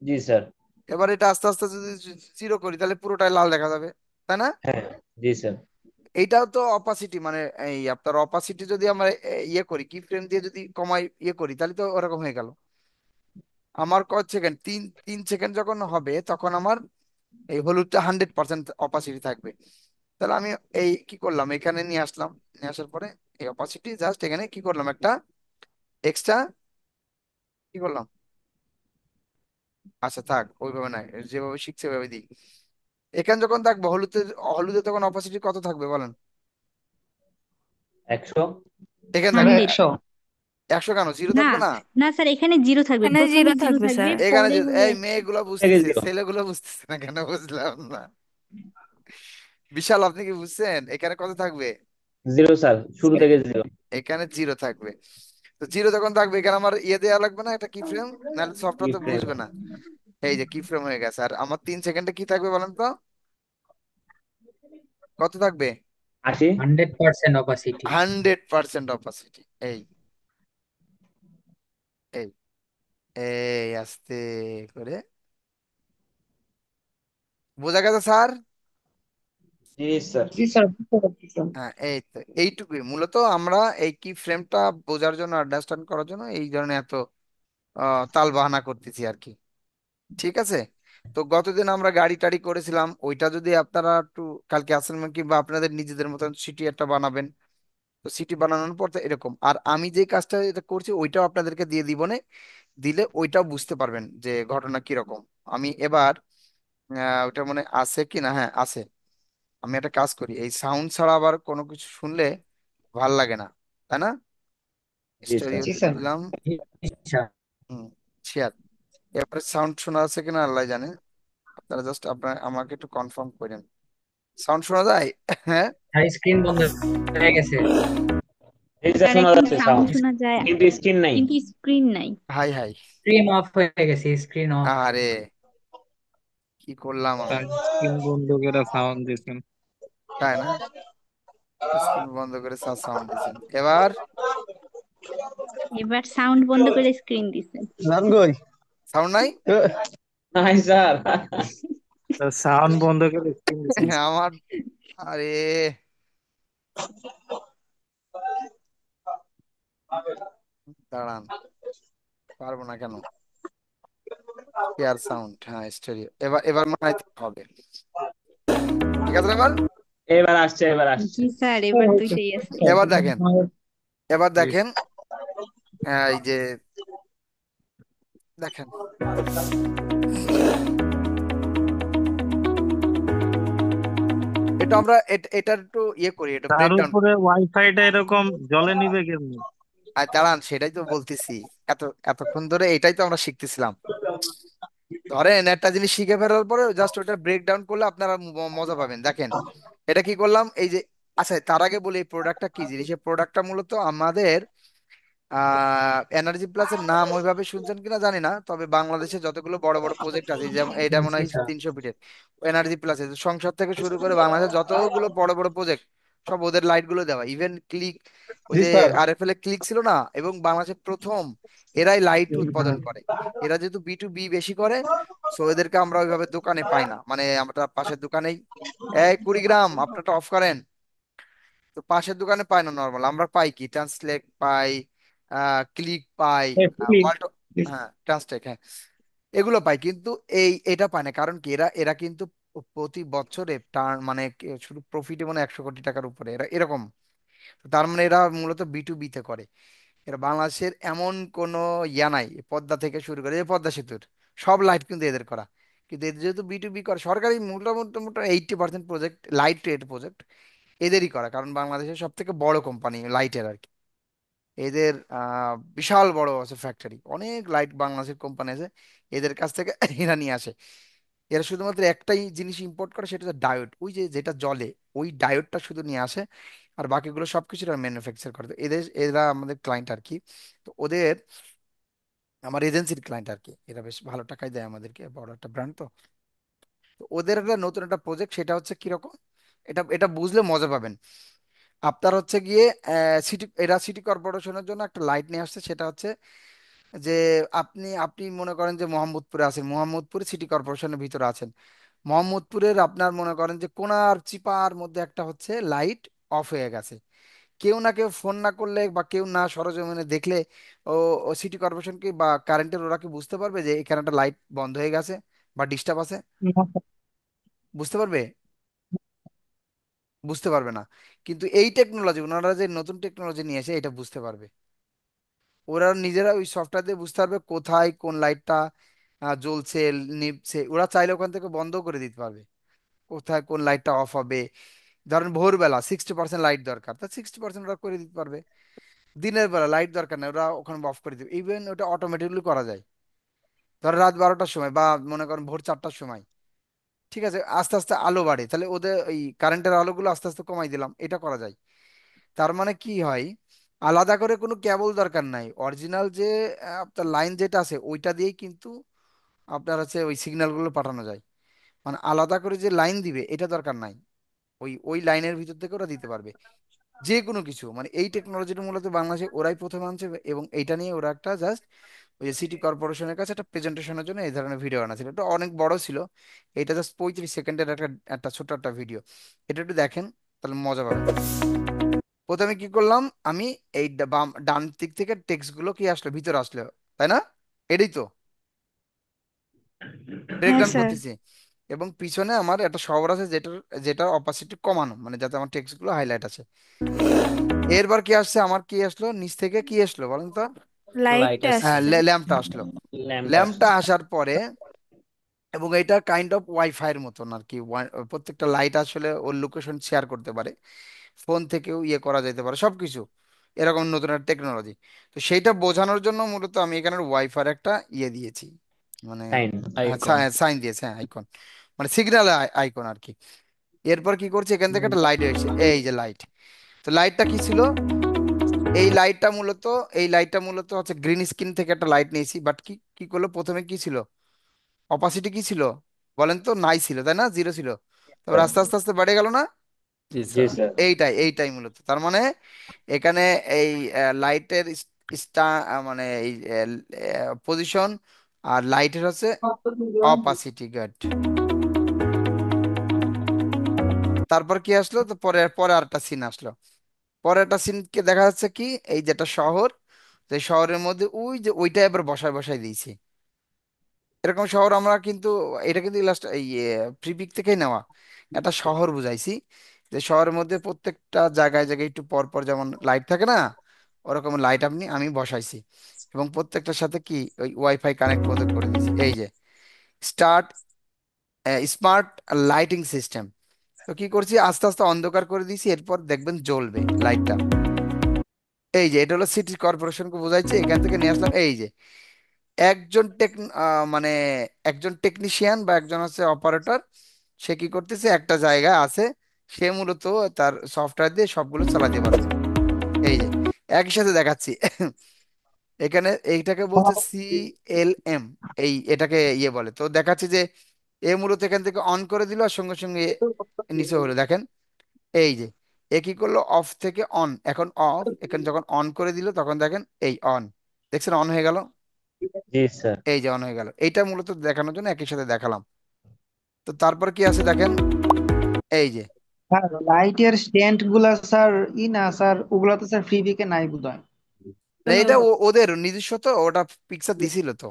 জি স্যার। এবার এটা আস্তে আস্তে যদি 0 করি, তাহলে পুরোটাই লাল দেখা যাবে, তাই না? হ্যাঁ। জি স্যার। এইটাও তো অপাসিটি, মানে এই আপনার অপাসিটি যদি আমরা ইয়ে করি, কি ফ্রেম দিয়ে যদি কমাই ইয়ে করি, তাহলে তো ওরকম হয়ে গেল। আমার কত সেকেন্ড? 3 সেকেন্ড যখন হবে তখন আমার এই হলুদটা 100% অপাসিটি থাকবে। তাহলে আমি এই কি করলাম, এখানে নিয়ে আসলাম, নিয়ে আসার পরে এই অপাসিটি জাস্ট এখানে কি করলাম, একটা এক্সট্রা কি করলাম। আচ্ছা থাক, ওইভাবে নাই, যেভাবে শিখছে ওইভাবে দিই। এখানে যখন থাকবো হলুদের, হলুদে তখন অপাসিটি কত থাকবে বলেন? 100। এখানে থাকবে 100। 100, কেন 0 না, থাকবে না? না স্যার, এখানে জিরো থাকবে, এখানে প্রথমে জিরো জিরো থাকবে থাকবে, স্যার। এখানে পরে হলো এই মেয়েগুলো থেকে বুঝতেছে, জিরো। ছেলেগুলো বুঝতেছে না কেন, বুঝলাম না। বিশাল, আপনি কি বুঝছেন এখানে কত থাকবে? জিরো স্যার, শুরু থেকে জিরো। এখানে 0 থাকবে। তো 0 যখন থাকবে, এখানে আমার ইয়ে দেওয়া লাগবে না, একটা কি ফ্রেম, নাহলে কি সফটওয়্যার তো ফ্রেম? বুঝবে না। এই যে কি ফ্রেম হয়ে গেছে, আর আমার 3 সেকেন্ডে কি থাকবে বলেন তো? কত থাকবে? 80। 100% অপাসিটি। 100% অপাসিটি। এই এই এই আস্তে করে, বোঝা গেছে স্যার? জি স্যার। জি স্যার, বুঝতে পারছি স্যার। হ্যাঁ, এই তো এইটুকুই মূলত আমরা এই কি ফ্রেমটা বোঝার জন্য, আন্ডারস্ট্যান্ড করার জন্য এই ধরনের এত তাল বাহানা করতেছি আর কি। ঠিক আছে। তো গতদিন আমরা গাড়ি টাড়ি করেছিলাম, ওইটা যদি আপনারা একটু কালকে অ্যাসাইনমেন্ট কিংবা আপনাদের নিজেদের মতন সিটি একটা বানাবেন। তো সিটি বানানোর পর তো এরকম, আর আমি যে কাজটা এটা করছি ওইটাও আপনাদেরকে দিয়ে দিব নে, দিলে ওইটাও বুঝতে পারবেন যে ঘটনা কিরকম। আমি এবার ওইটা মনে আছে কি না, হ্যাঁ আছে। আমি একটা কাজ করি, এই সাউন্ড ছাড়া আবার কোনো কিছু শুনলে ভাল লাগে না, তাই না? জি স্যার। জি স্টেরিওতে স্যার। দিলাম। আচ্ছা। হুম, শেয়ার। এরপরে সাউন্ড শোনা আছে কিনা আল্লাহ জানে, আপনারা জাস্ট আপনার আমাকে একটু কনফার্ম করেন। সাউন্ড শোনা যায়? হ্যাঁ। আর স্ক্রিন বন্ধ হয়ে গেছে। এই যে স্যার শোনা এখানে যাচ্ছে সাউন্ড সাউন্ড, শোনা যায়, কিন্তু স্ক্রিন নাই। কিন্তু স্ক্রিন নাই। High high. স্ক্রিন অফ হয়ে গেছে, স্ক্রিন অফ। আরে কি করলাম আমি, তার স্ক্রিন বন্ধ করে সাউন্ড দিছেন। তাই না? স্ক্রিন বন্ধ করে সাউন্ড দিচ্ছেন এবার। এবার সাউন্ড বন্ধ করে স্ক্রিন দিছেন। নানগই সাউন্ড নাই? নাই স্যার। সাউন্ড বন্ধ করে স্ক্রিন দিছেন। আমার, আরে দাঁড়ান, পারবো না কেন? শেয়ার সাউন্ড, হ্যাঁ স্টেরিও, এবার এবার মনে হয় হবে। ঠিক আছে এবার। এবার আসছে, এবার আসছে। জি স্যার, এবার তো সেই আছে। এবার দেখেন, এবার জি। দেখেন, এই যে দেখেন, এটা আমরা এটার একটু ইয়ে করি, এটা তার ব্রেকডাউন। উপরে ওয়াইফাইটা এরকম জলে নিবে কেমনি? আর দাঁড়ান, সেটাই তো বলতেছি, এত এতক্ষণ ধরে এটাই তো আমরা শিখতেছিলাম। ধরেন একটা জিনিস শিখে ফেলার পরে জাস্ট ওটা ব্রেক ডাউন করলে আপনারা মজা পাবেন। দেখেন এটা কি করলাম, এই যে, আচ্ছা তার আগে বলি এই প্রোডাক্টটা কি জিনিস। এই প্রোডাক্টটা মূলত আমাদের এনার্জি প্লাসের নাম ওইভাবে শুনছেন কিনা জানি না, তবে বাংলাদেশে যতগুলো বড় বড় প্রজেক্ট আছে, যেমন এটা মনে হয় সেটা 300 ফিটের এনার্জি প্লাসে, সংসদ থেকে শুরু করে বাংলাদেশে যতগুলো বড় বড় প্রজেক্ট সব ওদের লাইট গুলো দেওয়া, ইভেন ক্লিক, ওই জি যে স্যার। আরএফএল এ ক্লিক ছিল না, এবং বাংলাদেশের প্রথম এরাই লাইট উৎপাদন করে। এরা যেহেতু B2B বেশি করে, সো এদেরকে আমরা ওইভাবে দোকানে পাই না, মানে আমরা পাশের দোকানেই, এই কুড়িগ্রাম আপনারটা অফ করেন, তো পাশের দোকানে পাই না নর্মাল, আমরা পাই কি ট্রান্সলেট পাই, ক্লিক পাই, ওয়ালট, হ্যাঁ ট্রান্সটেক, হ্যাঁ এগুলো পাই, কিন্তু এটা পায় না। কারণ কি, এরা এরা কিন্তু প্রতি বছরে মানে শুধু প্রফিটে মানে 100 কোটি টাকার উপরে, এরা এরকম। তো তার মানে এরা মূলত B2B তে করে। এরা বাংলাদেশের এমন কোনো ইয়া নাই, পদ্মা থেকে শুরু করে এই পদ্মা সেতুর সব লাইট কিন্তু এদের করা। কিন্তু এদের যেহেতু B2B করে, সরকারি মোটামুটি মোটামুটি 80% প্রজেক্ট, লাইট রেট প্রজেক্ট এদেরই করা, কারণ বাংলাদেশের সব থেকে বড় কোম্পানি লাইটের আর কি। এদের বিশাল বড় আছে ফ্যাক্টরি, অনেক লাইট বাংলাদেশের কোম্পানি আছে, এদের কাছ থেকে এরা নিয়ে আসে। এরা শুধুমাত্র একটাই জিনিস ইম্পোর্ট করে, সেটা হচ্ছে ডায়োড, ওই যে যেটা জলে, ওই ডায়োডটা শুধু নিয়ে আসে, আর বাকিগুলো সবকিছু এরা ম্যানুফ্যাকচার করে। তো এদের, এরা আমাদের ক্লায়েন্ট আর কি। তো ওদের, আমার এজেন্সির ক্লায়েন্ট আর কি, এরা বেশ ভালো টাকাই দেয় আমাদেরকে, বড় একটা ব্র্যান্ড তো। তো ওদের একটা নতুন একটা প্রজেক্ট, সেটা হচ্ছে কিরকম, এটা এটা বুঝলে মজা পাবেন। আপনার হচ্ছে গিয়ে সিটি, এরা সিটি কর্পোরেশনের জন্য একটা লাইট নিয়ে আসছে, সেটা হচ্ছে যে আপনি আপনি মনে করেন যে মোহাম্মদপুরে আছেন, মোহাম্মদপুরে সিটি কর্পোরেশনের ভিতরে আছেন, মোহাম্মদপুরের আপনার মনে করেন যে কোনার চিপার মধ্যে একটা হচ্ছে লাইট অফ হয়ে গেছে, কেউ না কেউ ফোন না করলে বা কেউ না সরজমিনে দেখলে, ও ও সিটি কর্পোরেশনকে বা কারেন্টের ওরা কি বুঝতে পারবে যে এখানে একটা লাইট বন্ধ হয়ে গেছে বা ডিস্টার্ব আছে? বুঝতে পারবে? বুঝতে পারবে না। কিন্তু এই টেকনোলজি, ওনারা যে নতুন টেকনোলজি নিয়ে এসে এটা বুঝতে পারবে। ওরা নিজেরা ওই সফটওয়্যার দিয়ে বুঝতে পারবে কোথায় কোন লাইটটা জ্বলছে, নিভছে, ওরা চাইলে ওখান থেকে বন্ধ করে দিতে পারবে, কোথায় কোন লাইটটা অফ হবে। ধরেন ভোরবেলা 60% লাইট দরকার, তা 60% ওরা করে দিতে পারবে। দিনের বেলা লাইট দরকার নেই, ওরা ওখানে অফ করে দিবে, ইভেন ওটা অটোমেটিকলি করা যায়। ধরেন রাত 12টার সময় বা মনে করেন ভোর 4টার সময়, ঠিক আছে, আস্তে আস্তে আলো বাড়ে, তাহলে ওদের ওই কারেন্টের আলোগুলো আস্তে আস্তে কমাই দিলাম, এটা করা যায়। তার মানে কি হয়, আলাদা করে কোনো কেবল দরকার নাই, অরিজিনাল যে আপনার লাইন যেটা আছে ওইটা দিয়েই কিন্তু আপনার হচ্ছে ওই সিগন্যালগুলো পাঠানো যায়। মানে আলাদা করে যে লাইন দিবে এটা দরকার নাই, ওই ওই লাইনের ভিতর থেকে ওরা দিতে পারবে যে কোনো কিছু। মানে এই টেকনোলজিটা মূলত বাংলাদেশে ওরাই প্রথম আনছে, এবং এইটা নিয়ে ওরা একটা জাস্ট ওই যে সিটি কর্পোরেশনের কাছে একটা প্রেজেন্টেশনের জন্য এই ধরনের ভিডিও আনা ছিল, এটা অনেক বড় ছিল। এটা জাস্ট 35 সেকেন্ডের একটা একটা ছোট্ট একটা ভিডিও, এটা একটু দেখেন তাহলে মজা পাবেন। প্রথমে কি করলাম আমি, এই ডান দিক থেকে টেক্সট গুলো কি আসলো, ভিতরে আসলো, তাই না? এটাই তো ব্রেক হ্যাঁ ডাউন স্যার। করতেছি, এবং পিছনে আমার একটা শহর আছে যেটার যেটার অপাসিটি কমানো, মানে যাতে আমার টেক্সট গুলো হাইলাইট আছে। এরপর কি আসছে, আমার কি আসলো নিচ থেকে, কি আসলো বলেন তো? লাইটটা হ্যাঁ, আসছে। ল্যাম্পটা আসলো। ল্যাম্পটা আসার পরে, এবং এটা কাইন্ড অফ ওয়াইফাই এর মতন আর কি, প্রত্যেকটা লাইট আসলে ওর লোকেশন শেয়ার করতে পারে, ফোন থেকেও ইয়ে করা যেতে পারে সবকিছু, এরকম নতুন একটা টেকনোলজি। তো সেইটা বোঝানোর জন্য মূলত আমি এখানে ওয়াইফাই একটা ইয়ে দিয়েছি, মানে সাইন দিয়েছে, হ্যাঁ আইকন, মানে সিগন্যাল আইকন আর কি। এরপর কি করছে, এখান থেকে একটা লাইট এসেছে, এই যে লাইট। তো লাইটটা কি ছিল, এই লাইটটা মূলত, এই লাইটটা মূলত হচ্ছে গ্রিন স্ক্রিন থেকে একটা লাইট নিয়েছি, বাট কি কি করলো, প্রথমে কি ছিল, অপাসিটি কি ছিল বলেন তো, নাই ছিল তাই না, জিরো ছিল, তারপর আস্তে আস্তে আস্তে বেড়ে গেল না? এইটাই মূলত, তার মানে এখানে এই লাইটের স্টা মানে এই পজিশন, আর লাইটের হচ্ছে অপাসিটি গার্ড। তারপর কি আসলো, তো পরে পরে আরেকটা সিন আসলো, পরে একটা সিনকে দেখা যাচ্ছে কি, এই যেটা শহর, যে শহরের মধ্যে ওই যে ওইটা এবার বসায় বসায় দিয়েছি। এরকম শহর আমরা কিন্তু, এটা কিন্তু লাস্ট এই প্রিপিক থেকেই নেওয়া, একটা শহর বুঝাইছি, যে শহরের মধ্যে প্রত্যেকটা জায়গায় জায়গায় একটু পর পর যেমন লাইট থাকে না, ওরকম লাইট আমি বসাইছি, এবং প্রত্যেকটার সাথে কি ওই ওয়াইফাই কানেক্ট করে দিয়েছি, এই যে স্টার্ট স্মার্ট লাইটিং সিস্টেম। তো কি করছি, আস্তে আস্তে অন্ধকার করে দিয়েছি, এরপর দেখবেন জ্বলবে লাইটটা। এই যে এটা হলো সিটি কর্পোরেশনকে বোঝাইছে, এখান থেকে নিয়ে আসলাম, এই যে একজন মানে একজন টেকনিশিয়ান বা একজন হচ্ছে অপারেটর, সে কি করতেছে, একটা জায়গায় আছে, সে মূলত তার সফটওয়্যার দিয়ে সবগুলো চালাতে পারবে। এই যে একই সাথে দেখাচ্ছি এখানে এইটাকে বলছে CLM, এটাকে ইয়ে বলে। তো দেখাচ্ছে যে মূলত এখান থেকে অন করে দিল আর সঙ্গে সঙ্গে নিচে হলো দেখেন। এই যে কি করলো, অফ থেকে অন, এখন অফ, এখানে যখন অন করে দিল তখন দেখেন এই অন, দেখছেন অন হয়ে গেল। জি স্যার। এই যে অন হয়ে গেল, এইটা মূলত দেখানোর জন্য একই সাথে দেখালাম। তো তারপর কি আছে দেখেন, এই যে স্যার লাইটের স্ট্যান্ড গুলা স্যার না স্যার, ওগুলা তো স্যার ফ্রি বিকে নাই বোধহয়। না, এটা ওদের নিজস্ব, তো ওটা পিকচার দিছিল তো,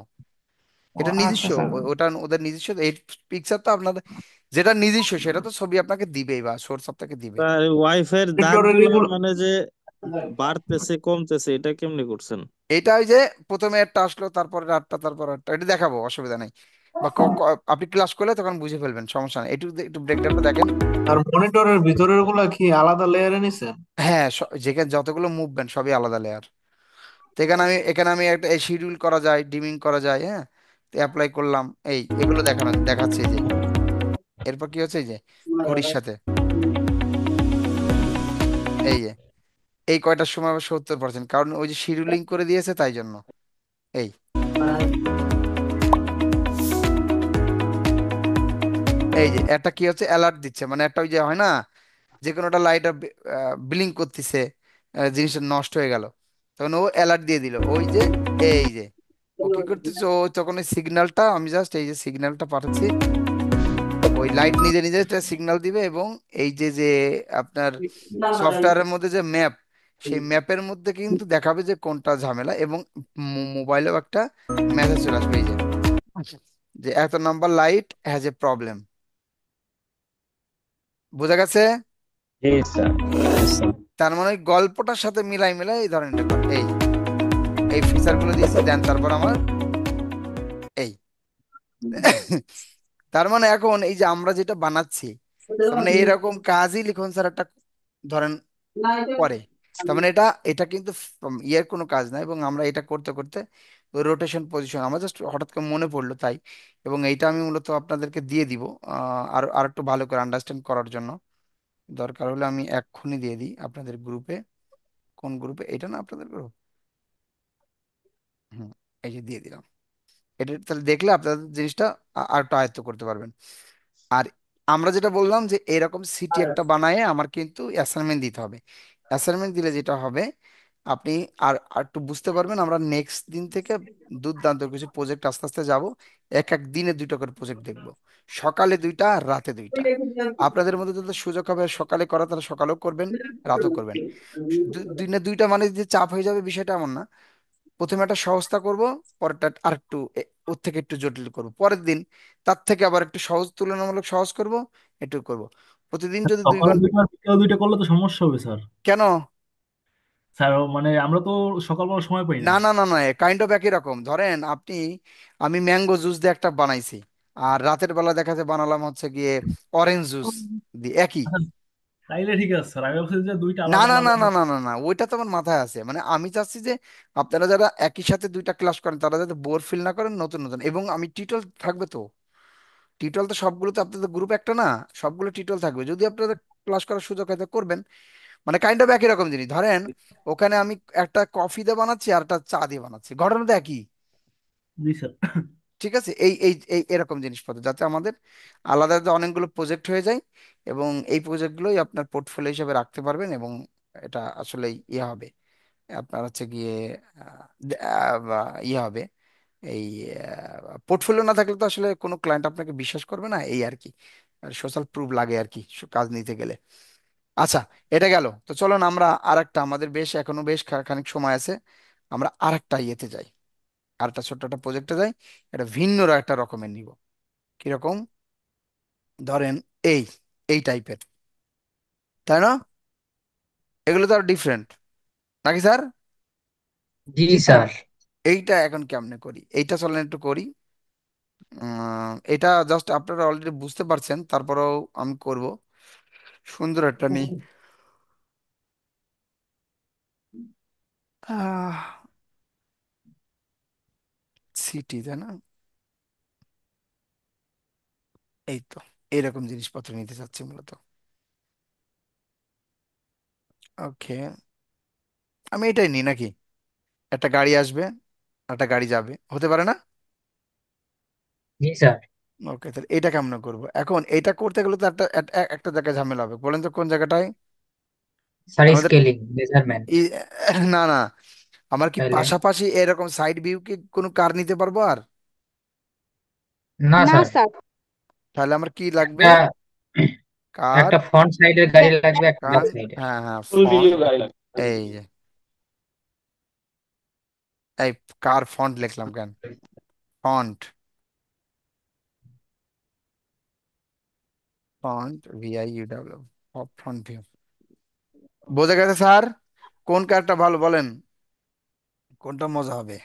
ও এটা আচ্ছা নিজস্ব, স্যার। ওটা ওদের নিজস্ব। এই পিকচার তো আপনাদের যেটা নিজস্ব সেটা তো ছবি আপনাকে দিবেই বা সোর্স আপনাকে দিবে। স্যার ওয়াইফাই এর মনিটরের দাগগুলা এগুলো মানে যে বাড়তেছে কমতেছে এটা কেমনে করছেন? এটা ওই যে প্রথমে একটা আসলো, তারপরে আটটা, তারপর আটটা, এটা দেখাবো, অসুবিধা নেই। বা আপনি ক্লাস করলে তখন বুঝে ফেলবেন, সমস্যা নেই। একটু একটু ব্রেকডাউনটা দেখেন। আর মনিটরের ভিতরের গুলা কি আলাদা লেয়ারে নিছেন? হ্যাঁ, যেখানে যতগুলো মুভমেন্ট সবই আলাদা লেয়ার। তো এখানে আমি একটা শিডিউল করা যায়, ডিমিং করা যায়, হ্যাঁ। তো অ্যাপ্লাই করলাম, এগুলো দেখাচ্ছে এই যে। এরপর কি হচ্ছে, এই যে ঘড়ির সাথে, এই যে এই কয়টার সময় আবার 70%, কারণ ওই যে শিডিউলিং করে দিয়েছে তাই জন্য। এই এই যে একটা কি হচ্ছে, অ্যালার্ট দিচ্ছে, মানে একটা ওই যে হয় না, যে কোনো একটা লাইট ব্লিং করতেছে, জিনিসটা নষ্ট হয়ে গেল, তখন ও অ্যালার্ট দিয়ে দিল। ওই যে এই যে ও কি করতেছে, ও তখন ওই সিগন্যালটা, আমি জাস্ট এই যে সিগন্যালটা পাঠাচ্ছি, ওই লাইট নিজে নিজে সিগন্যাল দিবে। এবং এই যে যে আপনার সফটওয়্যারের মধ্যে যে ম্যাপ, সেই ম্যাপের মধ্যে কিন্তু দেখাবে যে কোনটা ঝামেলা, এবং মোবাইলেও একটা মেসেজ চলে আসবে, এই যে যে এত number light has a problem. বোঝা গেছে? জি স্যার। Yes, sir. তার মানে ওই গল্পটার সাথে মিলাই মিলাই এই ধরনের একটা এই ফিচার গুলো দিয়েছি, দেন তারপর আমার এই তার মানে এখন এই যে আমরা যেটা বানাচ্ছি, তার মানে এইরকম কাজই লিখুন স্যার একটা, ধরেন করে, তার মানে এটা এটা কিন্তু ইয়ের কোনো কাজ না। এবং আমরা এটা করতে করতে রোটেশন পজিশন আমার জাস্ট হঠাৎ করে মনে পড়লো তাই। এবং এইটা আমি মূলত আপনাদেরকে দিয়ে দিব, আর আর একটু ভালো করে আন্ডারস্ট্যান্ড করার জন্য। দরকার হলে আমি এক্ষুনি দিয়ে দিই আপনাদের গ্রুপে। কোন গ্রুপে, এটা না আপনাদের গ্রুপ? হুম, এই যে দিয়ে দিলাম। এটা তাহলে দেখলে আপনাদের জিনিসটা আর একটু আয়ত্ত করতে পারবেন। আর আমরা যেটা বললাম যে এরকম সিটি একটা বানায় আমার কিন্তু অ্যাসাইনমেন্ট দিতে হবে। অ্যাসাইনমেন্ট দিলে যেটা হবে, আপনি আর একটু বুঝতে পারবেন। আমরা নেক্সট দিন থেকে দুর্দান্ত কিছু প্রজেক্ট আস্তে আস্তে যাব। এক এক দিনে দুইটা করে প্রজেক্ট দেখব, সকালে দুইটা আর রাতে দুইটা। আপনাদের মধ্যে যদি সুযোগ হবে সকালে করা, তাহলে সকালেও করবেন, রাতেও করবেন। দিনে দুইটা মানে যে চাপ হয়ে যাবে বিষয়টা এমন না। প্রথমে একটা সহজতা করব, পরেরটা আর একটু ওর থেকে একটু জটিল করব, পরের দিন তার থেকে আবার একটু সহজ, তুলনামূলক সহজ করব, একটু করব। প্রতিদিন যদি দুই সকালে ঘন্টা। দুইটা বিকেলে দুইটা করলে তো সমস্যা হবে স্যার। কেন? স্যার মানে আমরা তো সকালবেলা সময় পাই না না। না না না, কাইন্ড অফ একই রকম। ধরেন আপনি, আমি ম্যাঙ্গো জুস দিয়ে একটা বানাইছি, আর রাতের বেলা দেখা যায় বানালাম হচ্ছে গিয়ে অরেঞ্জ জুস দিয়ে, একই। আচ্ছা, তাইলে ঠিক আছে স্যার, আমি ভাবছি যে দুইটা না আলাদা না না আলাদা। না না না না, ওইটা তো আমার মাথায় আছে। মানে আমি চাচ্ছি যে আপনারা যারা একই সাথে দুইটা ক্লাস করেন তারা যাতে বোর ফিল না করেন, নতুন নতুন। এবং আমি টিটল থাকবে তো, টিটল তো সবগুলোতে, আপনাদের গ্রুপ একটা না, সবগুলো টিটল থাকবে। যদি আপনাদের ক্লাস করার সুযোগ হয় তো করবেন। মানে কাইন্ড অফ একই রকম জিনিস। ধরেন ওখানে আমি একটা কফি দিয়ে বানাচ্ছি আর একটা চা দিয়ে বানাচ্ছি, ঘটনা তো একই। জি স্যার। ঠিক আছে, এই এই এই এরকম জিনিসপত্র যাতে আমাদের আলাদা আলাদা অনেকগুলো প্রজেক্ট হয়ে যায়, এবং এই প্রজেক্টগুলোই আপনার পোর্টফোলিও হিসেবে রাখতে পারবেন। এবং এটা আসলে ইয়ে হবে, আপনার হচ্ছে গিয়ে ইয়ে হবে, এই পোর্টফোলিও না থাকলে তো আসলে কোনো ক্লায়েন্ট আপনাকে বিশ্বাস করবে না, এই আর কি। সোশ্যাল প্রুফ লাগে আর কি কাজ নিতে গেলে। আচ্ছা, এটা গেল। তো চলুন আমরা আরেকটা, আমাদের বেশ এখনো বেশ খানিক সময় আছে, আমরা আরেকটা ইয়েতে যাই, আরেকটা ছোট্ট একটা প্রজেক্টে যাই। এটা ভিন্ন একটা রকমের নিব। কিরকম? ধরেন এই এই টাইপের, তাই না? এগুলো তো আর ডিফারেন্ট নাকি স্যার? জি স্যার। এইটা এখন কেমনে করি, এইটা চলেন একটু করি। এটা জাস্ট আপনারা অলরেডি বুঝতে পারছেন, তারপরেও আমি করব। সুন্দর একটা নেই, সিটি, তাই না? এই তো এরকম জিনিসপত্র নিতে চাচ্ছি মূলত। ওকে, আমি এটাই নিই নাকি? একটা গাড়ি আসবে, একটা গাড়ি যাবে, হতে পারে না? জি স্যার। ওকে, তাহলে এটা কেমন করব এখন? এটা করতে গেলে তো একটা জায়গায় ঝামেলা হবে, বলেন তো কোন জায়গাটায় স্যার আমাদের? Scaling measurement. ই- না না, আমার কি তাহলে পাশাপাশি এরকম সাইড ভিউ কি কোনো কার নিতে পারবো আর? না না স্যার, স্যার। তাহলে আমার কি লাগবে? একটা কার, একটা ফ্রন্ট সাইডের গাড়ি লাগবে, একটা ব্যাক কার, সাইডের। হ্যাঁ হ্যাঁ, ফুল ভিউ ফন্ট। গাড়ি লাগবে। এই যে, এই কার ফন্ট লিখলাম কেন? Font, font VIUW, font view. বোঝা গেছে স্যার? কোন কারটা ভালো বলেন, কোনটা মজা হবে?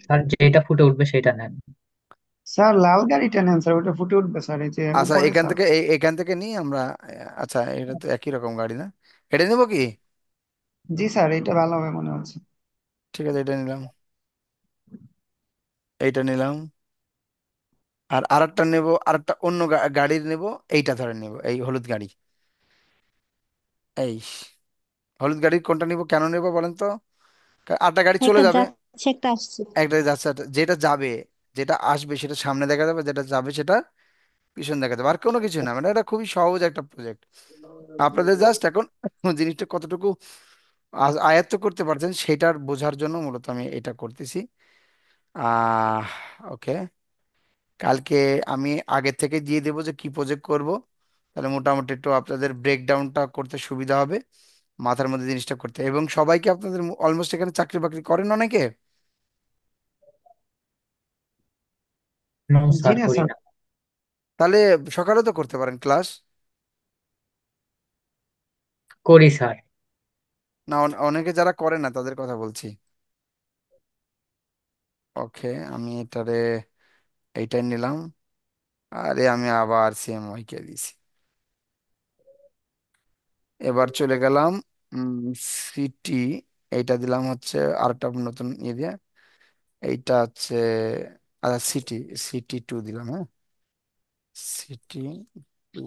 স্যার যেটা ফুটে উঠবে সেটা নেন। স্যার লাল গাড়িটা নেন স্যার, ওটা ফুটে উঠবে স্যার, এই যে আচ্ছা, উপরে এখান স্যার। থেকে এখান থেকে নিই আমরা। আচ্ছা, এটা তো একই রকম গাড়ি না? এটা নেবো কি? জি স্যার, এটা ভালো হবে মনে হচ্ছে। ঠিক আছে, এটা নিলাম, এইটা নিলাম। আর আরেকটা নেবো, আরেকটা অন্য গাড়ির নেবো। এইটা ধরে নেবো, এই হলুদ গাড়ি। এই হলুদ গাড়ির কোনটা নিবো, কেন নেবো বলেন তো? আটটা গাড়ি চলে একটা যাবে, যাচ্ছে একটা আসছে। একটা যাচ্ছে, যেটা যাবে, যেটা আসবে সেটা সামনে দেখা যাবে, যেটা যাবে সেটা পিছন দেখা যাবে, আর কোনো কিছু না। মানে এটা খুবই সহজ একটা প্রজেক্ট। আপনাদের জাস্ট এখন জিনিসটা কতটুকু আয়ত্ত করতে পারছেন সেটার বোঝার জন্য মূলত আমি এটা করতেছি। আহ ওকে, কালকে আমি আগে থেকে দিয়ে দেবো যে কি প্রজেক্ট করব, তাহলে মোটামুটি একটু আপনাদের ব্রেকডাউনটা করতে সুবিধা হবে, মাথার মধ্যে জিনিসটা করতে। এবং সবাইকে আপনাদের অলমোস্ট এখানে চাকরি বাকরি করেন অনেকে, নো জি স্যার না করি স্যার। না। তাহলে সকালে তো করতে পারেন ক্লাস। করি স্যার। না, অনেকে যারা করে না তাদের কথা বলছি। ওকে, আমি এইটাই নিলাম। আরে আমি আবার CMY কে দিছি। এবার চলে গেলাম সিটি, এইটা দিলাম হচ্ছে আরেকটা নতুন ইয়ে দিয়ে। এইটা হচ্ছে, আচ্ছা সিটি 2 দিলাম, হ্যাঁ সিটি 2।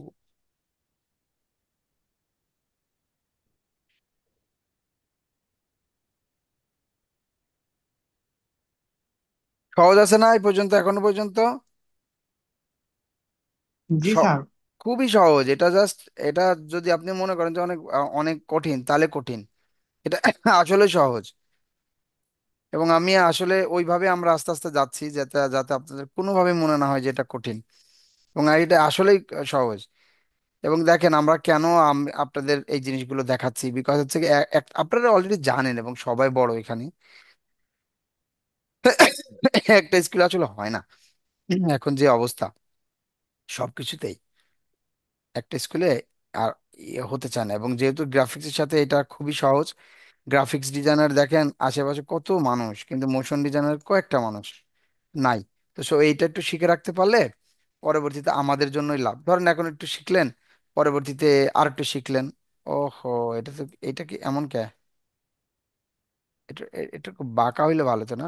সহজ আছে না এই পর্যন্ত, এখনো পর্যন্ত? জি স- স্যার। খুবই সহজ এটা, জাস্ট এটা যদি আপনি মনে করেন যে অনেক অনেক কঠিন, তাহলে কঠিন। এটা আসলে সহজ। এবং আমি আসলে ওইভাবে আমরা আস্তে আস্তে যাচ্ছি, যাতে যাতে আপনাদের কোনোভাবে মনে না হয় যে এটা কঠিন। এবং এটা আসলেই সহজ। এবং দেখেন আমরা কেন আপনাদের এই জিনিসগুলো দেখাচ্ছি, বিকজ হচ্ছে কি, আপনারা অলরেডি জানেন এবং সবাই বড় এখানে। একটা স্কিল আসলে হয় না, এখন যে অবস্থা সবকিছুতেই, একটা স্কুলে আর হতে চায় না। এবং যেহেতু গ্রাফিক্সের সাথে এটা খুবই সহজ, গ্রাফিক্স ডিজাইনার দেখেন আশেপাশে কত মানুষ, কিন্তু মোশন ডিজাইনার কয়েকটা মানুষ নাই। তো এইটা একটু শিখে রাখতে পারলে পরবর্তীতে আমাদের জন্যই লাভ। ধরেন এখন একটু শিখলেন, পরবর্তীতে আর একটু শিখলেন। ওহো, এটা তো, এটা কি এমন কে? এটা এটা একটু বাঁকা হইলে ভালো তো না?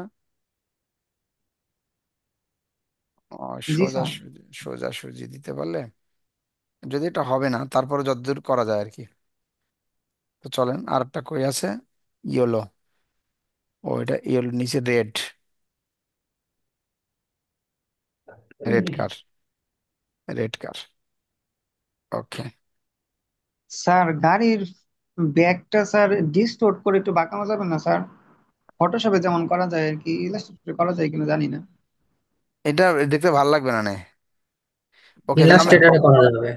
ও, জি সোজা স্যার। সোজা সুজি দিতে পারলে, যদি এটা হবে না তারপরে যতদূর করা যায় আর কি। তো চলেন, আর একটা কই আছে, ইয়েলো। ও, এটা ইয়েলো নিচে red, red car, red car. Okay. Sir গাড়ির ব্যাগটা স্যার ডিস্টোর্ট করে একটু বাঁকানো যাবে না স্যার? ফটোশপে যেমন করা যায় আর কি, ইলাস্ট্রেটরে করা যায় কিনা জানি না। এটা দেখতে ভালো লাগবে না নে। ওকে, তাহলে আমি ইলাস্ট্রেটরে করা যাবে।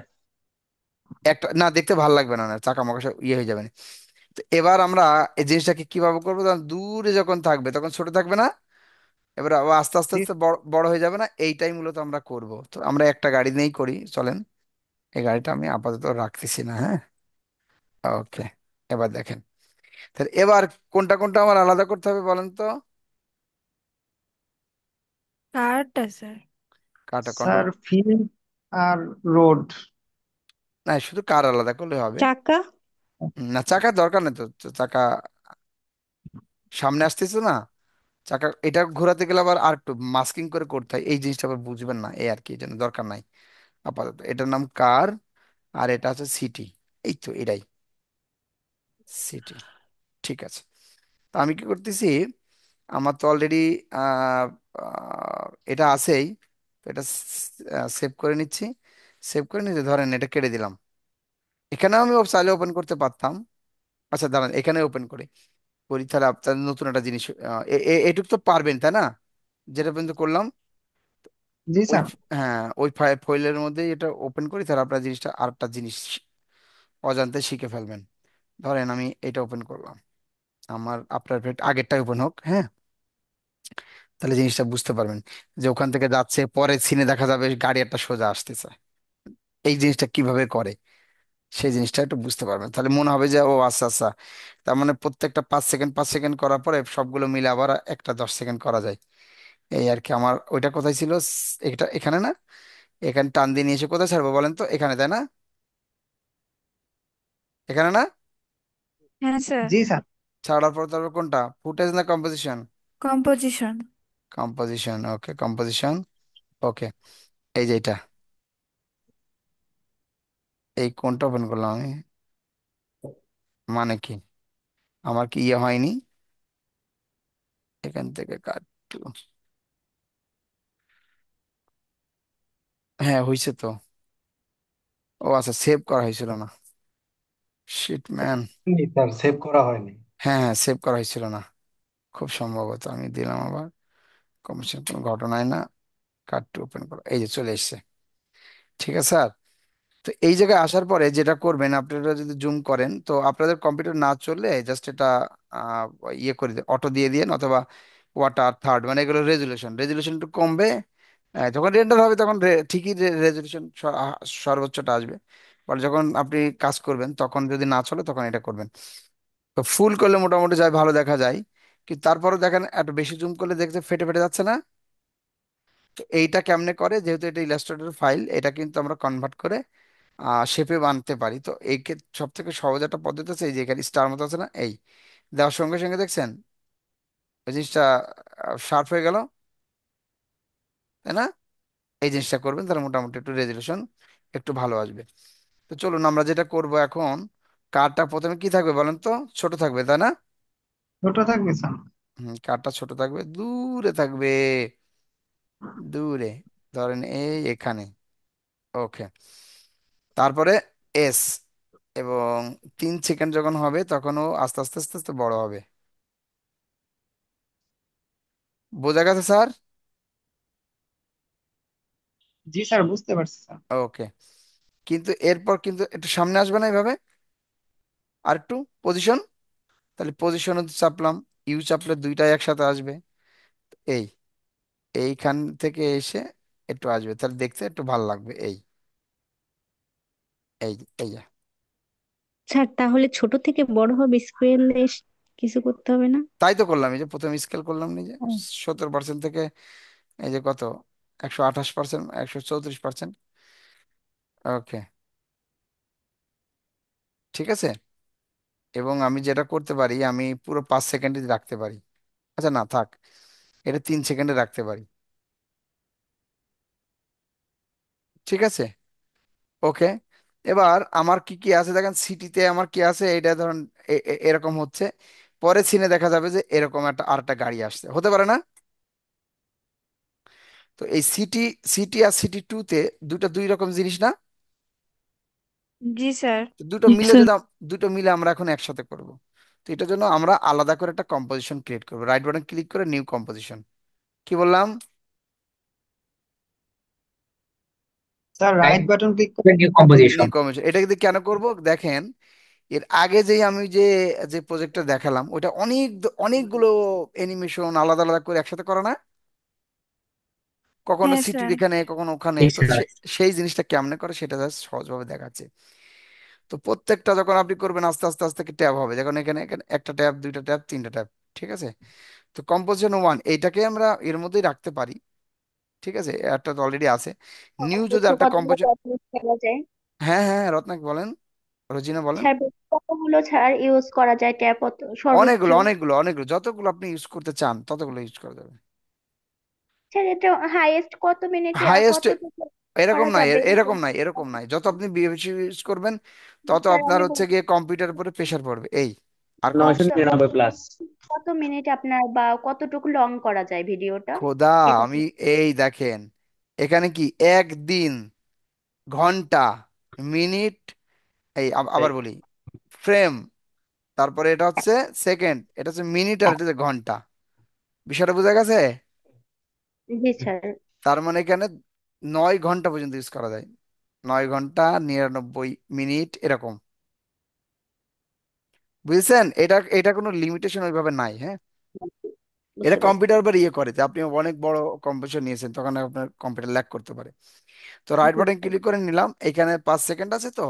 একটা, না দেখতে ভালো লাগবে না, চাকা মাকা সব ইয়ে হয়ে যাবে না। তো এবার আমরা এই জিনিসটাকে কিভাবে করবো, তখন দূরে যখন থাকবে তখন ছোট থাকবে না, এবার আবার আস্তে আস্তে জি আস্তে বড় বড় হয়ে যাবে না, এইটাই মূলত আমরা করব। তো আমরা একটা গাড়ি নিয়েই করি, চলেন। এই গাড়িটা আমি আপাতত রাখতেছি না, হ্যাঁ। ওকে, এবার দেখেন, তাহলে এবার কোনটা কোনটা আমার আলাদা করতে হবে বলেন তো? কারটা স্যার। কাটা কোনটা? স্যার, ফিল্ড আর রোড। না, শুধু কার আলাদা করলে হবে। চাকা। না, চাকার দরকার নেই তো, তো চাকা সামনে আসতেছে না, চাকা এটা ঘোরাতে গেলে আবার আর একটু মাস্কিং করে করতে হয়, এই জিনিসটা আবার বুঝবেন না, এই আর কি, এই জন্য দরকার নাই আপাতত। এটার নাম কার, আর এটা হচ্ছে সিটি। এই তো এটাই সিটি। ঠিক আছে। তো আমি কি করতেছি, আমার তো অলরেডি এটা আছেই, তো এটা সেভ করে নিচ্ছি। সেভ করে নিতে ধরেন এটা কেটে দিলাম। এখানেও আমি চাইলে ওপেন করতে পারতাম। আচ্ছা দাঁড়ান, এখানে ওপেন করি। করি তাহলে আপনার নতুন একটা জিনিস এটুক তো পারবেন তাই না, যেটা পর্যন্ত করলাম। জি ওই স্যার। হ্যাঁ, ওই ফাইলের মধ্যে এটা ওপেন করি, তাহলে আপনার জিনিসটা আরেকটা জিনিস অজান্তে শিখে ফেলবেন। ধরেন আমি এটা ওপেন করলাম, আমার আপনার আগেরটা ওপেন হোক, হ্যাঁ, তাহলে জিনিসটা বুঝতে পারবেন যে ওখান থেকে যাচ্ছে, পরে সিনে দেখা যাবে গাড়ি একটা সোজা আসতেছে। এই জিনিসটা কিভাবে করে সেই জিনিসটা একটু বুঝতে পারবেন, তাহলে মনে হবে যে ও আচ্ছা আচ্ছা, তার মানে প্রত্যেকটা 5 সেকেন্ড 5 সেকেন্ড করার পরে সবগুলো মিলে আবার একটা 10 সেকেন্ড করা যায়। এই আর কি। আমার ওইটা কোথায় ছিল, এটা এখানে না, এখানে টান দিয়ে নিয়ে এসে কোথায় ছাড়বো বলেন তো, এখানে তাই না, এখানে না, হ্যাঁ স্যার। জি স্যার। ছাড়ার পর তারপর কোনটা, ফুটেজ না কম্পোজিশন? কম্পোজিশন। কম্পোজিশন, ওকে কম্পোজিশন। ওকে, এই যে এটা, এই কোনটা ওপেন করলাম আমি, মানে কি আমার কি ইয়ে হয়নি, এখান থেকে কাটু, হ্যাঁ হয়েছে তো। ও আচ্ছা, সেভ করা হয়েছিল না, শিট ম্যান। স্যার সেভ করা হয়নি। হ্যাঁ হ্যাঁ, সেভ করা হয়েছিল না, খুব সম্ভবত আমি দিলাম আবার। কমিশন কোনো ঘটনায় না, কার্ড টু ওপেন করো, এই যে চলে এসছে। ঠিক আছে স্যার। তো এই জায়গায় আসার পরে যেটা করবেন, আপনারা যদি জুম করেন তো আপনাদের কম্পিউটার না চললে জাস্ট এটা আহ, ইয়ে করে দিয়ে অটো দিয়ে দিয়ে, অথবা ওয়াটার থার্ড, মানে এগুলো রেজুলেশন রেজুলেশন একটু কমবে। যখন রেন্ডার হবে তখন ঠিকই রেজুলেশন সর্বোচ্চটা আসবে। বাট যখন আপনি কাজ করবেন তখন যদি না চলে তখন এটা করবেন। তো ফুল করলে মোটামুটি যায়, ভালো দেখা যায়। কিন্তু তারপরে দেখেন একটু বেশি জুম করলে দেখতে ফেটে ফেটে যাচ্ছে না। তো এইটা কেমনে করে, যেহেতু এটা ইলাস্ট্রেটর ফাইল, এটা কিন্তু আমরা কনভার্ট করে শেপে বানতে পারি। তো এই সব থেকে সহজ একটা পদ্ধতি আছে, এই যে এখানে স্টার মতো আছে না, এই দেওয়ার সঙ্গে সঙ্গে দেখছেন ওই জিনিসটা শার্প হয়ে গেল, তাই না? এই জিনিসটা করবেন, তাহলে মোটামুটি একটু রেজলিউশন একটু ভালো আসবে। তো চলুন আমরা যেটা করব এখন, কার্ডটা প্রথমে কি থাকবে বলেন তো, ছোট থাকবে তাই না? ছোট থাকবে স্যার। কার্ডটা ছোট থাকবে, দূরে থাকবে, দূরে, ধরেন এই এখানে। ওকে, তারপরে এস, এবং 3 সেকেন্ড যখন হবে তখন ও আস্তে আস্তে আস্তে আস্তে বড় হবে। বোঝা গেছে স্যার? জি স্যার, বুঝতে পারছি স্যার। ওকে, কিন্তু এরপর কিন্তু একটু সামনে আসবে না এইভাবে, আর একটু পজিশন, তাহলে পজিশনে চাপলাম, ইউ চাপলে দুইটাই একসাথে আসবে। এই এইখান থেকে এসে একটু আসবে, তাহলে দেখতে একটু ভালো লাগবে। এই এই এই যা। স্যার তাহলে ছোট থেকে বড় হবে, স্কেলে কিছু করতে হবে না? তাই তো করলাম, এই যে প্রথমে স্কেল করলাম নিজে, ও, 70% থেকে এই যে কত, 128%, 134%। ওকে, ঠিক আছে। এবং আমি যেটা করতে পারি, আমি পুরো 5 সেকেন্ডে রাখতে পারি। আচ্ছা না থাক, এটা 3 সেকেন্ডে রাখতে পারি। ঠিক আছে, ওকে। এবার আমার কি কি আছে দেখেন, সিটিতে আমার কি আছে, এটা ধরুন এরকম হচ্ছে, পরে সিনে দেখা যাবে যে এরকম একটা আরেকটা গাড়ি আসছে, হতে পারে না? তো এই সিটি, সিটি আর সিটি টু তে দুটা দুই রকম জিনিস না? জি স্যার। তো দুটো মিলে যদি দুটো মিলে আমরা এখন একসাথে করব। তো এটার জন্য আমরা আলাদা করে একটা কম্পোজিশন ক্রিয়েট করবো, রাইট বাটন ক্লিক করে নিউ কম্পোজিশন। কি বললাম? স্যার রাইট বাটন ক্লিক করে নিউ নিউ কম্পোজিশন। কম্পোজিশন, এটা কিন্তু কেন করব দেখেন, এর আগে যে আমি যে যে প্রজেক্টটা দেখালাম ওটা অনেকগুলো অ্যানিমেশন আলাদা আলাদা করে একসাথে করা না, কখনো হ্যাঁ সিটির স্যার। এখানে কখনো ওখানে, জি তো স্যার। সেই জিনিসটা কেমনে করে সেটা জাস্ট সহজভাবে দেখাচ্ছে। তো প্রত্যেকটা যখন আপনি করবেন আস্তে আস্তে আস্তে ট্যাব হবে, যখন এখানে এখানে একটা ট্যাব, দুইটা ট্যাব, তিনটা ট্যাব। ঠিক আছে, তো কম্পোজিশন ওয়ান এইটাকে আমরা এর মধ্যেই রাখতে পারি। ঠিক আছে, একটা তো অলরেডি আছে। নিউ যদি বেশি একটা কতগুলো কম্পোজিশন, ট্যাব ইউজ করা যায়? হ্যাঁ হ্যাঁ হ্যাঁ, রত্নাক বলেন, রোজিনা বলেন। স্যার বেশি কতগুলো ছাড় ইউজ করা যায় ট্যাব সর্বোচ্চ? অনেকগুলো অনেকগুলো অনেকগুলো, যতগুলো আপনি ইউজ করতে চান ততগুলো ইউজ করা যাবে। স্যার এটা হাইয়েস্ট কত মিনিটে হাইয়েস্ট কতটুকু এরকম করা নাই, যাবে? এরকম নাই, যত আপনি বেশি ইউজ করবেন তত স্যার আপনার আমি হচ্ছে গিয়ে কম্পিউটার উপরে প্রেশার পড়বে। এই আর নয়শো কম্পোজিশন নিরানব্বই প্লাস। কত মিনিট আপনার বা কতটুকু লং করা যায় ভিডিওটা? খোদা, এটা আমি এই দেখেন এখানে কি একদিন, ঘন্টা, মিনিট, এই আবার বলি, ফ্রেম, তারপরে এটা হচ্ছে সেকেন্ড, এটা হচ্ছে মিনিট, আর এটা হচ্ছে ঘন্টা। বিষয়টা বোঝা গেছে? জি স্যার। তার মানে এখানে 9 ঘন্টা পর্যন্ত ইউজ করা যায়, 9 ঘন্টা 99 মিনিট এরকম। বুঝছেন? এটা এটা কোনো লিমিটেশন ওইভাবে নাই, হ্যাঁ। এটা বুঝতে পারছি। কম্পিউটার আবার ইয়ে করে যে আপনি অনেক বড় কম্পিটিশন নিয়েছেন, তখন আপনার কম্পিউটার ল্যাগ করতে পারে। তো রাইট জি বাটন স্যার। ক্লিক করে নিলাম, এখানে 5 সেকেন্ড আছে, তো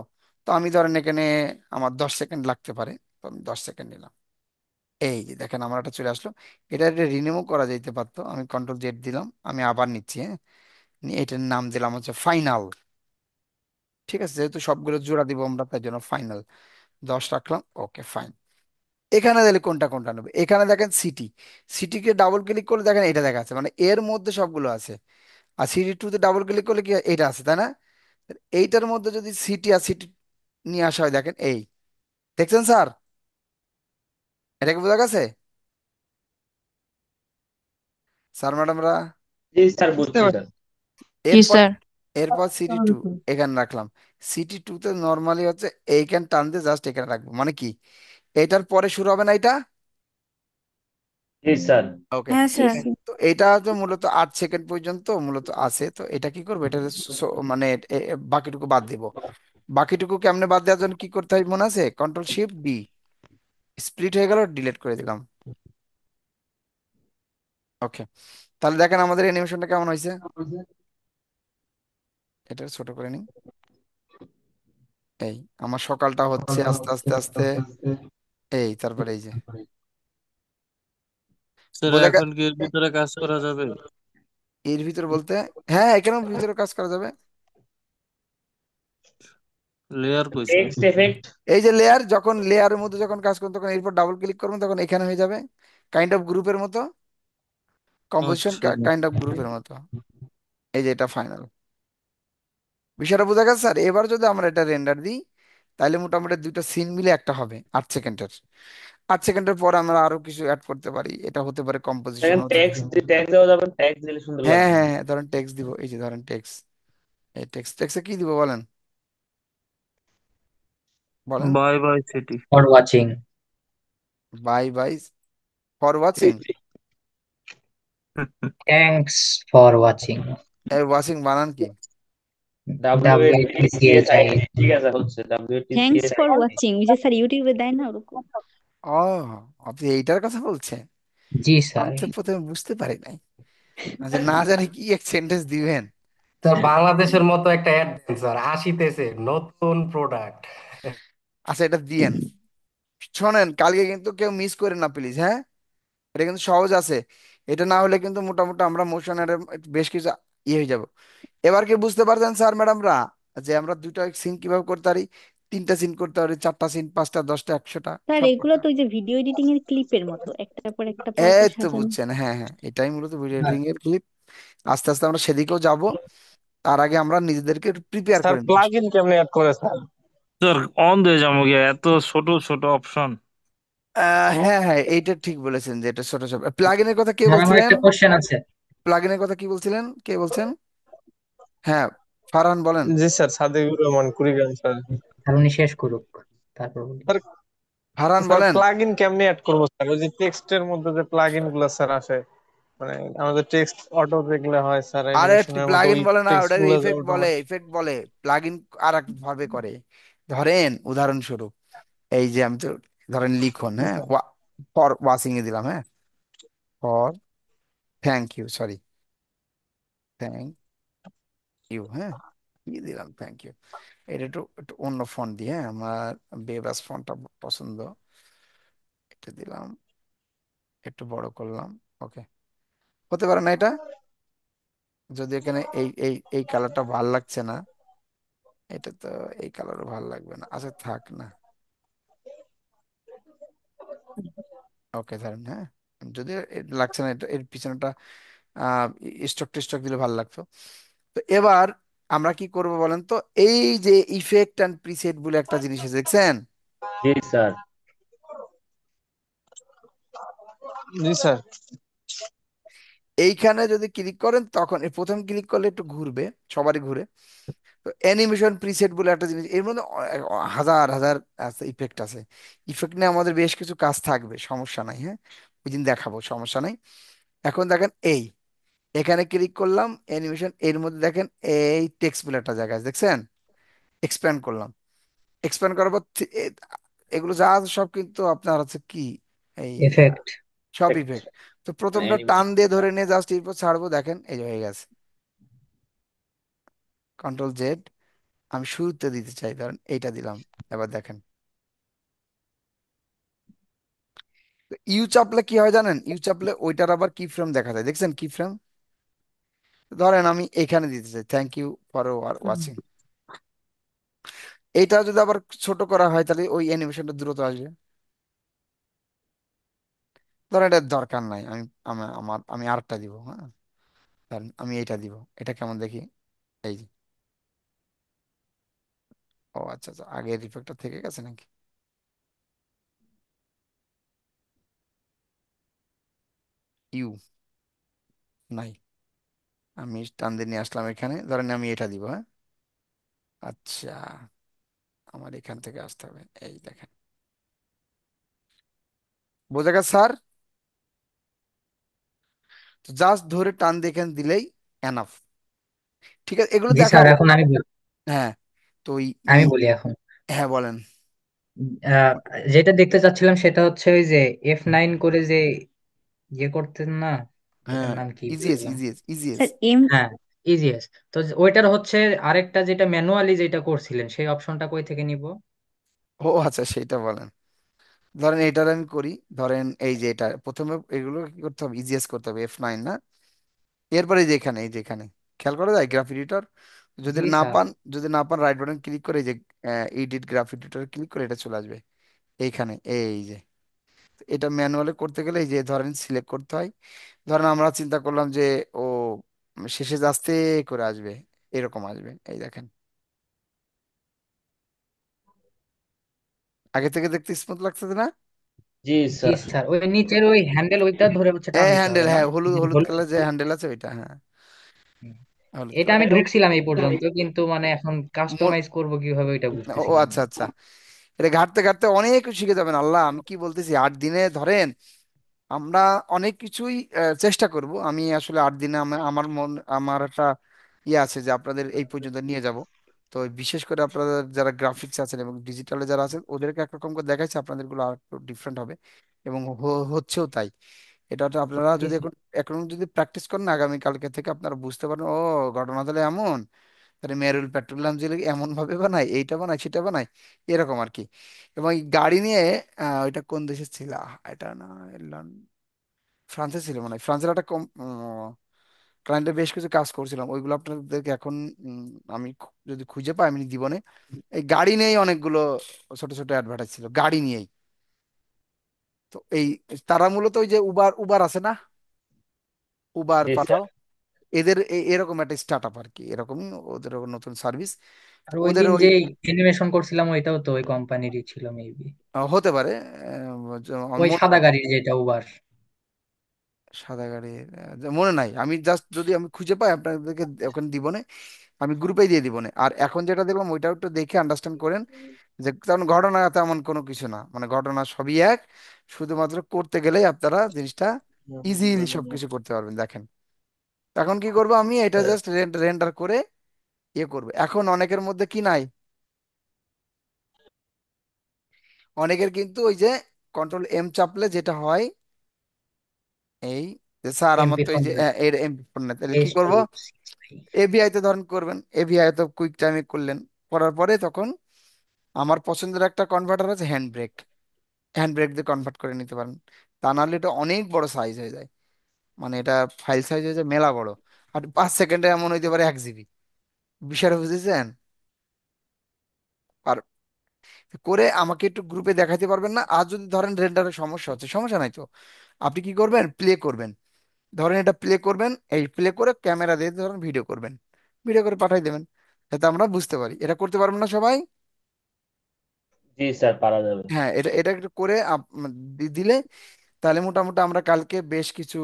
তো আমি ধরেন এখানে আমার 10 সেকেন্ড লাগতে পারে, তো আমি 10 সেকেন্ড নিলাম। এই যে দেখেন আমার এটা চলে আসলো। এটা রিনিউ করা যেতে পারতো, আমি কন্ট্রোল Z দিলাম, আমি আবার নিচ্ছি, হ্যাঁ। নিয়ে এটার নাম দিলাম হচ্ছে ফাইনাল। ঠিক আছে, যেহেতু সবগুলো জোড়া দিব আমরা, তাই জন্য ফাইনাল 10 রাখলাম। ওকে, ফাইন। এখানে দিলে কোনটা কোনটা নেবে, এখানে দেখেন সিটি, সিটিকে ডাবল ক্লিক করলে দেখেন এটা দেখা আছে, মানে এর মধ্যে সবগুলো আছে। আর সিটি 2-তে ডাবল ক্লিক করলে কি হয়? এটা আছে, তাই না? এইটার মধ্যে যদি সিটি আর সিটি নিয়ে আসা হয়, দেখেন এই, দেখছেন স্যার? এটা কি বোঝা গেছে স্যার, ম্যাডামরা? জি স্যার, বুঝতে বুঝছি পারছি। স্যার। জি এরপর স্যার। এরপর সিটি 2 এখানে রাখলাম। সিটি 2-তে নর্মালি হচ্ছে এইখান টান দিয়ে জাস্ট এখানে রাখবো, মানে কি এটার পরে শুরু হবে না এটা। জি স্যার। ওকে। হ্যাঁ জি স্যার। স্যার। তো এটা হচ্ছে মূলত 8 সেকেন্ড পর্যন্ত মূলত আছে, তো এটা কি করবো, এটা মানে বাকিটুকু বাদ দিব। বাকিটুকু কেমনে বাদ দেওয়ার জন্য কি করতে হয় মনে আছে? Ctrl+Shift+D, স্প্লিট হয়ে গেল, ডিলিট করে দিলাম। ওকে, তাহলে দেখেন আমাদের অ্যানিমেশনটা কেমন হয়েছে। এটা ছোট করে নিই। এই আমার সকালটা হচ্ছে আস্তে আস্তে আস্তে, এই তারপরে এই যে স্যার বোঝা এখন কি এর ভিতরে কাজ করা যাবে? এর ভিতরে বলতে, হ্যাঁ এখানেও ভিতরে কাজ করা যাবে। লেয়ার কই স্যার? Text effect. এই যে লেয়ার, যখন লেয়ারের মধ্যে যখন কাজ করুন তখন এরপর ডাবল ক্লিক করুন, তখন এখানে হয়ে যাবে কাইন্ড অফ গ্রুপের মতো, কম্পোজিশন আচ্ছা। কাইন্ড অফ গ্রুপের মতো। এই যে এটা ফাইনাল। বিষয়টা বোঝা গেছে স্যার? এবার যদি আমরা এটা রেন্ডার দিই, তাহলে মোটামুটি দুইটা সিন মিলে একটা হবে 8 সেকেন্ডের। 8 সেকেন্ডের পর আমরা আরো কিছু অ্যাড করতে পারি, এটা হতে পারে কম্পোজিশন দেখেন হতে পারে। টেক্সট ট্যাগ দেওয়া যাবে, ট্যাগ দিলে সুন্দর হ্যাঁ লাগবে। হ্যাঁ হ্যাঁ, ধরেন টেক্সট দিব, এই যে ধরেন টেক্সট, এই টেক্সটে কি দিব বলেন, বলেন। বাই বাই সিটি। For watching. Bye bye for watching. Thanks for watching. এই ওয়াচিং বানান কি? W A T C S I. WATCHI। ঠিক আছে, হচ্ছে W A T C thanks S I. For watching, ওই যে স্যার ইউটিউবে দেয় না ওরকম। ও, আপনি এইটার কথা বলছেন? জি আমি স্যার। তো প্রথমে বুঝতে পারি নাই, আচ্ছা না জানি কি এক সেন্টেন্স দিবেন। স্যার বাংলাদেশের মতো একটা অ্যাড দেন স্যার, আসিতেছে নতুন প্রোডাক্ট। আচ্ছা এটা দিয়েন। শোনেন, কালকে কিন্তু কেউ মিস করেন না প্লিজ, হ্যাঁ। এটা কিন্তু সহজ আছে, এটা না হলে কিন্তু মোটামুটি আমরা মোশনের বেশ কিছু ইয়ে হয়ে যাব। এবার কি বুঝতে পারছেন স্যার ম্যাডামরা, যে আমরা দুটো সিন কিভাবে করতে পারি, 3টা সিন করতে পারি, 4টা সিন, 5টা, 10টা, 100টা, স্যার সব এগুলো করতে তো পারি। ওই যে ভিডিও এডিটিং এর ক্লিপের মতো একটার পর একটা পর পর এই তো সাজানো। বুঝছেন, হ্যাঁ হ্যাঁ, এটাই মূলত ভিডিও এডিটিং এর ক্লিপ। আস্তে আস্তে আমরা সেদিকেও যাব, তার আগে আমরা নিজেদেরকে প্রিপেয়ার স্যার করে নিই। প্লাগ ইন কেমনে অ্যাড করে স্যার? স্যার অন দিয়ে যাবো গিয়া, এত ছোট ছোট অপশন। হ্যাঁ হ্যাঁ, এইটা ঠিক বলেছেন যে এটা ছোট ছোট প্লাগইনের কথা কে স্যার আমার বলছিলেন? একটা কোশ্চেন আছে। প্লাগইনের কথা কি বলছিলেন, কে বলছেন? হ্যাঁ, ফারহান বলেন। জি স্যার, সাদেকুর রহমান, কুড়িগ্রাম স্যার। আর উনি শেষ করুক, তারপর বলি। স্যার ফারহান স্যার বলেন। প্লাগ ইন কেমনে অ্যাড করবো স্যার? ওই যে টেক্সটের মধ্যে যে প্লাগ ইন গুলো স্যার আসে, মানে আমাদের টেক্সট অটো যেগুলো হয় স্যার আরে অ্যানিমেশনের মধ্যে, প্লাগইন ওই বলে না, টেক্সট ওটার গুলো যে ইফেক্ট বলে, অটোমেটিক। ইফেক্ট বলে। প্লাগইন আর এক ভাবে করে। ধরেন উদাহরণস্বরূপ, এই যে আমি তো, ধরেন লিখুন, হ্যাঁ, ফর ওয়াশিং এ দিলাম, হ্যাঁ, for, thank you, sorry, thank you, হ্যাঁ, কি দিলাম, থ্যাংক ইউ। এটা একটু একটু অন্য ফন্ট দিয়ে, হ্যাঁ, আমার বেবাস ফন্টটা পছন্দ, এটা দিলাম, একটু বড় করলাম। ওকে, হতে পারে না এটা, যদি এখানে এই কালারটা ভাল লাগছে না, এটা তো এই কালারও ভাল লাগবে না, আচ্ছা থাক না। ওকে ধরেন, হ্যাঁ, যদি লাগছে না, এটা এর পিছনেটা আহ স্টক টিস্টক দিলে ভালো লাগতো। তো এবার আমরা কি করব বলেন তো, এই যে ইফেক্ট অ্যান্ড প্রিসেট বলে একটা জিনিস আছে, দেখছেন? জি স্যার। জি স্যার। এইখানে যদি ক্লিক করেন তখন এই প্রথম ক্লিক করলে একটু ঘুরবে, সবারই ঘুরে। তো অ্যানিমেশন প্রিসেট বলে একটা জিনিস, এর মধ্যে হাজার হাজার আছে, ইফেক্ট আছে। ইফেক্ট নিয়ে আমাদের বেশ কিছু কাজ থাকবে, সমস্যা নাই, হ্যাঁ ওই দিন দেখাবো, সমস্যা নাই। এখন দেখেন এখানে ক্লিক করলাম অ্যানিমেশন, এর মধ্যে দেখেন এই টেক্সট বলে একটা জায়গা আছে, দেখছেন? এক্সপ্যান্ড করলাম, এক্সপ্যান্ড করার পর এগুলো যা আছে সব কিন্তু আপনার হচ্ছে কি, এই এফেক্ট। সব ইফেক্ট। তো প্রথমটা টান অ্যানিমেশন। দিয়ে ধরে নিয়ে জাস্ট এরপর ছাড়বো, দেখেন এই যে হয়ে গেছে। কন্ট্রোল জেড, আমি শুরুতে দিতে চাই, ধরেন এইটা দিলাম, এবার দেখেন। ইউ চাপলে কি হয় জানেন? ইউ চাপলে ওইটার আবার কি ফ্রেম দেখা যায়, দেখছেন কি ফ্রেম? ধরেন আমি এখানে দিতে চাই, থ্যাংক ইউ ফর ওয়াচিং। এইটা যদি আবার ছোট করা হয় তাহলে ওই অ্যানিমেশনটা দ্রুত আসবে। ধরেন এটা দরকার নাই, আমি আরেকটা দিব, হ্যাঁ ধরেন আমি এইটা দিব, এটা কেমন দেখি, এই যে। ও আচ্ছা আচ্ছা, আগের ইফেক্টটা থেকে গেছে নাকি? ইউ নাই, আমি টান দিয়ে নিয়ে আসলাম এখানে, ধরেন আমি এটা দিব, হ্যাঁ আচ্ছা, আমার এখান থেকে আসতে হবে, এই দেখেন, বোঝা গেছে স্যার? তো জাস্ট ধরে টান দিয়ে এখানে দিলেই এনাফ। ঠিক আছে, এগুলো জি স্যার, দেখাবো। এখন আমি হ্যাঁ, তো আমি বলি এখন। হ্যাঁ বলেন। আহ, যেটা দেখতে চাচ্ছিলাম সেটা হচ্ছে ওই যে F9 করে যে ইয়ে করতেন না, ওটার হ্যাঁ, নাম কি ইজিএস বললাম? EGS EGS. স্যার এম হ্যাঁ, ইজিএস। তো ওইটার হচ্ছে আরেকটা যেটা ম্যানুয়ালি যেটা করছিলেন সেই অপশনটা কই থেকে নিব? ও আচ্ছা, সেইটা বলেন। ধরেন এটার আমি করি, ধরেন এই যে এটা প্রথমে এগুলো কি করতে হবে, ইজিএস করতে হবে, F9 না? এরপরে এই যে এখানে, এই যে এখানে খেয়াল করা যায় গ্রাফ এডিটর, যদি জি না স্যার। পান, যদি না পান রাইট বাটন ক্লিক করে এই যে এডিট গ্রাফ এডিটর ক্লিক করে এটা চলে আসবে এইখানে, এই যে। তো এটা ম্যানুয়ালি করতে গেলে এই যে ধরেন সিলেক্ট করতে হয়। ধরেন আমরা চিন্তা করলাম যে ও শেষে আস্তে করে আসবে, এরকম আসবে, এই দেখেন। আগে থেকে দেখতে স্মুথ লাগতেছে না? জি জি স্যার। স্যার, ওই নিচের ওই হ্যান্ডেল ওইটা ধরে হচ্ছে টান হ্যাঁ দিতে হ্যান্ডেল, হবে না? হ্যাঁ হলুদ যে হলুদ হলুদ। কালার যে হ্যান্ডেল আছে ওইটা, হ্যাঁ হুম। হলুদ এটা কালার। আমি ঢুকছিলাম এই পর্যন্ত, কিন্তু মানে এখন কাস্টমাইজ করব কিভাবে ওইটা ও বুঝতেছিলাম আচ্ছা না। আচ্ছা, এটা ঘাটতে ঘাটতে অনেক কিছু শিখে যাবেন, আল্লাহ আমি কি বলতেছি, 8 দিনে ধরেন আমরা অনেক কিছুই চেষ্টা করব। আমি আসলে 8 দিনে আমার মন, আমার একটা ইয়ে আছে যে আপনাদের এই পর্যন্ত নিয়ে যাব। তো বিশেষ করে আপনাদের যারা গ্রাফিক্স আছেন এবং ডিজিটালে যারা আছেন ওদেরকে একরকম করে দেখাচ্ছি, আপনাদের গুলো আর একটু ডিফারেন্ট হবে, এবং হচ্ছেও তাই। এটা তো আপনারা জি যদি স্যার। এখন এখন যদি প্র্যাকটিস করেন আগামী কালকে থেকে আপনারা বুঝতে পারেন, ও ঘটনা তাহলে এমন, তাহলে মেরুল পেট্রোলিয়াম জেলে এমন ভাবে বানায়, এইটা বানায় সেটা বানায়, এরকম আর কি। এবং এই গাড়ি নিয়ে ওইটা কোন দেশে ছিল, এটা না, ফ্রান্সে ছিল মনে হয়, ফ্রান্সের একটা ক্লায়েন্টের বেশ কিছু কাজ করছিলাম, ওইগুলো আপনাদেরকে এখন উম, আমি যদি খুঁজে পাই আমি জীবনে, এই গাড়ি নিয়েই অনেকগুলো ছোট ছোট অ্যাডভার্টাইজ ছিল, গাড়ি নিয়েই। তো এই তারা মূলত ওই যে উবার উবার আছে না, উবার জি পাঠাও, স্যার। এদের এরকম একটা স্টার্ট আপ আর কি, এরকমই ওদের নতুন সার্ভিস। আর ওই ওদের দিন ওই যে অ্যানিমেশন করছিলাম ওইটাও তো ওই কোম্পানিরই ছিল মেবি। হতে পারে, আমার ওই মনে সাদা নেই। গাড়ির যেটা উবার। সাদা গাড়ি মনে নাই, আমি জাস্ট যদি আমি খুঁজে পাই আপনাদেরকে ওখানে দিব না, আমি গ্রুপে দিয়ে দিব না। আর এখন যেটা দেখলাম ওইটাও একটু দেখে আন্ডারস্ট্যান্ড করেন, যে তেমন ঘটনা তেমন কোনো কিছু না, মানে ঘটনা সবই এক, শুধুমাত্র করতে গেলেই আপনারা জিনিসটা ইজিলি সবকিছু করতে পারবেন, দেখেন। এখন কি করবো, আমি এটা জাস্ট রেন্ডার করে ইয়ে করবো। এখন অনেকের মধ্যে কি নাই, অনেকের কিন্তু ওই যে কন্ট্রোল এম চাপলে যেটা হয়, এই যে স্যার আমার এমপি তো এই যে ফর্ম্যাট। এর এমপি ফোন, তাহলে কি এইচ টু করব, সিক্স ফাইভ। এভিআই তে ধরেন করবেন, এভিআই তো কুইক টাইমে করলেন, করার পরে তখন আমার পছন্দের একটা কনভার্টার আছে হ্যান্ড ব্রেক, হ্যান্ড ব্রেক দিয়ে কনভার্ট করে নিতে পারেন। তা নাহলে এটা অনেক বড় সাইজ হয়ে যায়, মানে এটা ফাইল সাইজ হয়ে যায় মেলা বড়। আর 5 সেকেন্ডে এমন হইতে পারে 1 জিবি, বিষয়টা বুঝেছেন? আর করে আমাকে একটু গ্রুপে দেখাতে পারবেন না? আর যদি ধরেন রেন্ডারের সমস্যা হচ্ছে, সমস্যা নাই তো, আপনি কি করবেন, প্লে করবেন। ধরেন এটা প্লে করবেন, এই প্লে করে ক্যামেরা দিয়ে ধরেন ভিডিও করবেন, ভিডিও করে পাঠাই দেবেন, যাতে আমরা বুঝতে পারি। এটা করতে পারবেন না সবাই? জি স্যার, পারা যাবে। হ্যাঁ, এটা এটা একটু করে দিলে তাহলে মোটামুটি আমরা কালকে বেশ কিছু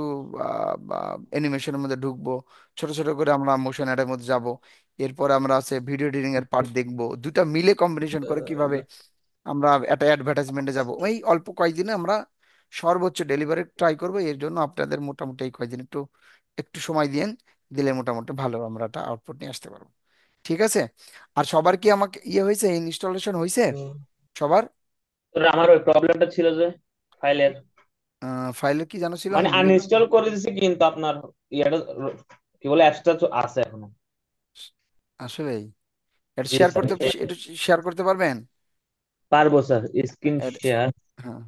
অ্যানিমেশনের মধ্যে ঢুকবো, ছোট ছোট করে আমরা মোশন অ্যাডের মধ্যে যাব। এরপর আমরা আছে ভিডিও এডিটিং এর পার্ট দেখবো, দুটা মিলে কম্বিনেশন করে কিভাবে আমরা একটা অ্যাডভার্টাইজমেন্টে যাব। ওই অল্প কয়েকদিনে আমরা সর্বোচ্চ ডেলিভারি ট্রাই করবো। এর জন্য আপনাদের মোটামুটি এই কয়েকদিন একটু একটু সময় দিন, দিলে মোটামুটি ভালো আমরা একটা আউটপুট নিয়ে আসতে পারবো। ঠিক আছে? আর সবার কি আমাকে হয়েছে, ইনস্টলেশন হয়েছে সবার? তোর আমার ওই প্রবলেমটা ছিল যে ফাইলের, ফাইলে কি জানো ছিল, মানে আমি ভুলে গেছি। আনইনস্টল করে দিছি কিন্তু আপনার ইয়াটা কি বলে অ্যাপসটা আছে এখনো। আসলে এটা জি শেয়ার স্যার। করতে, একটু শেয়ার করতে পারবেন? পারবো স্যার, স্ক্রিন এর- শেয়ার। হ্যাঁ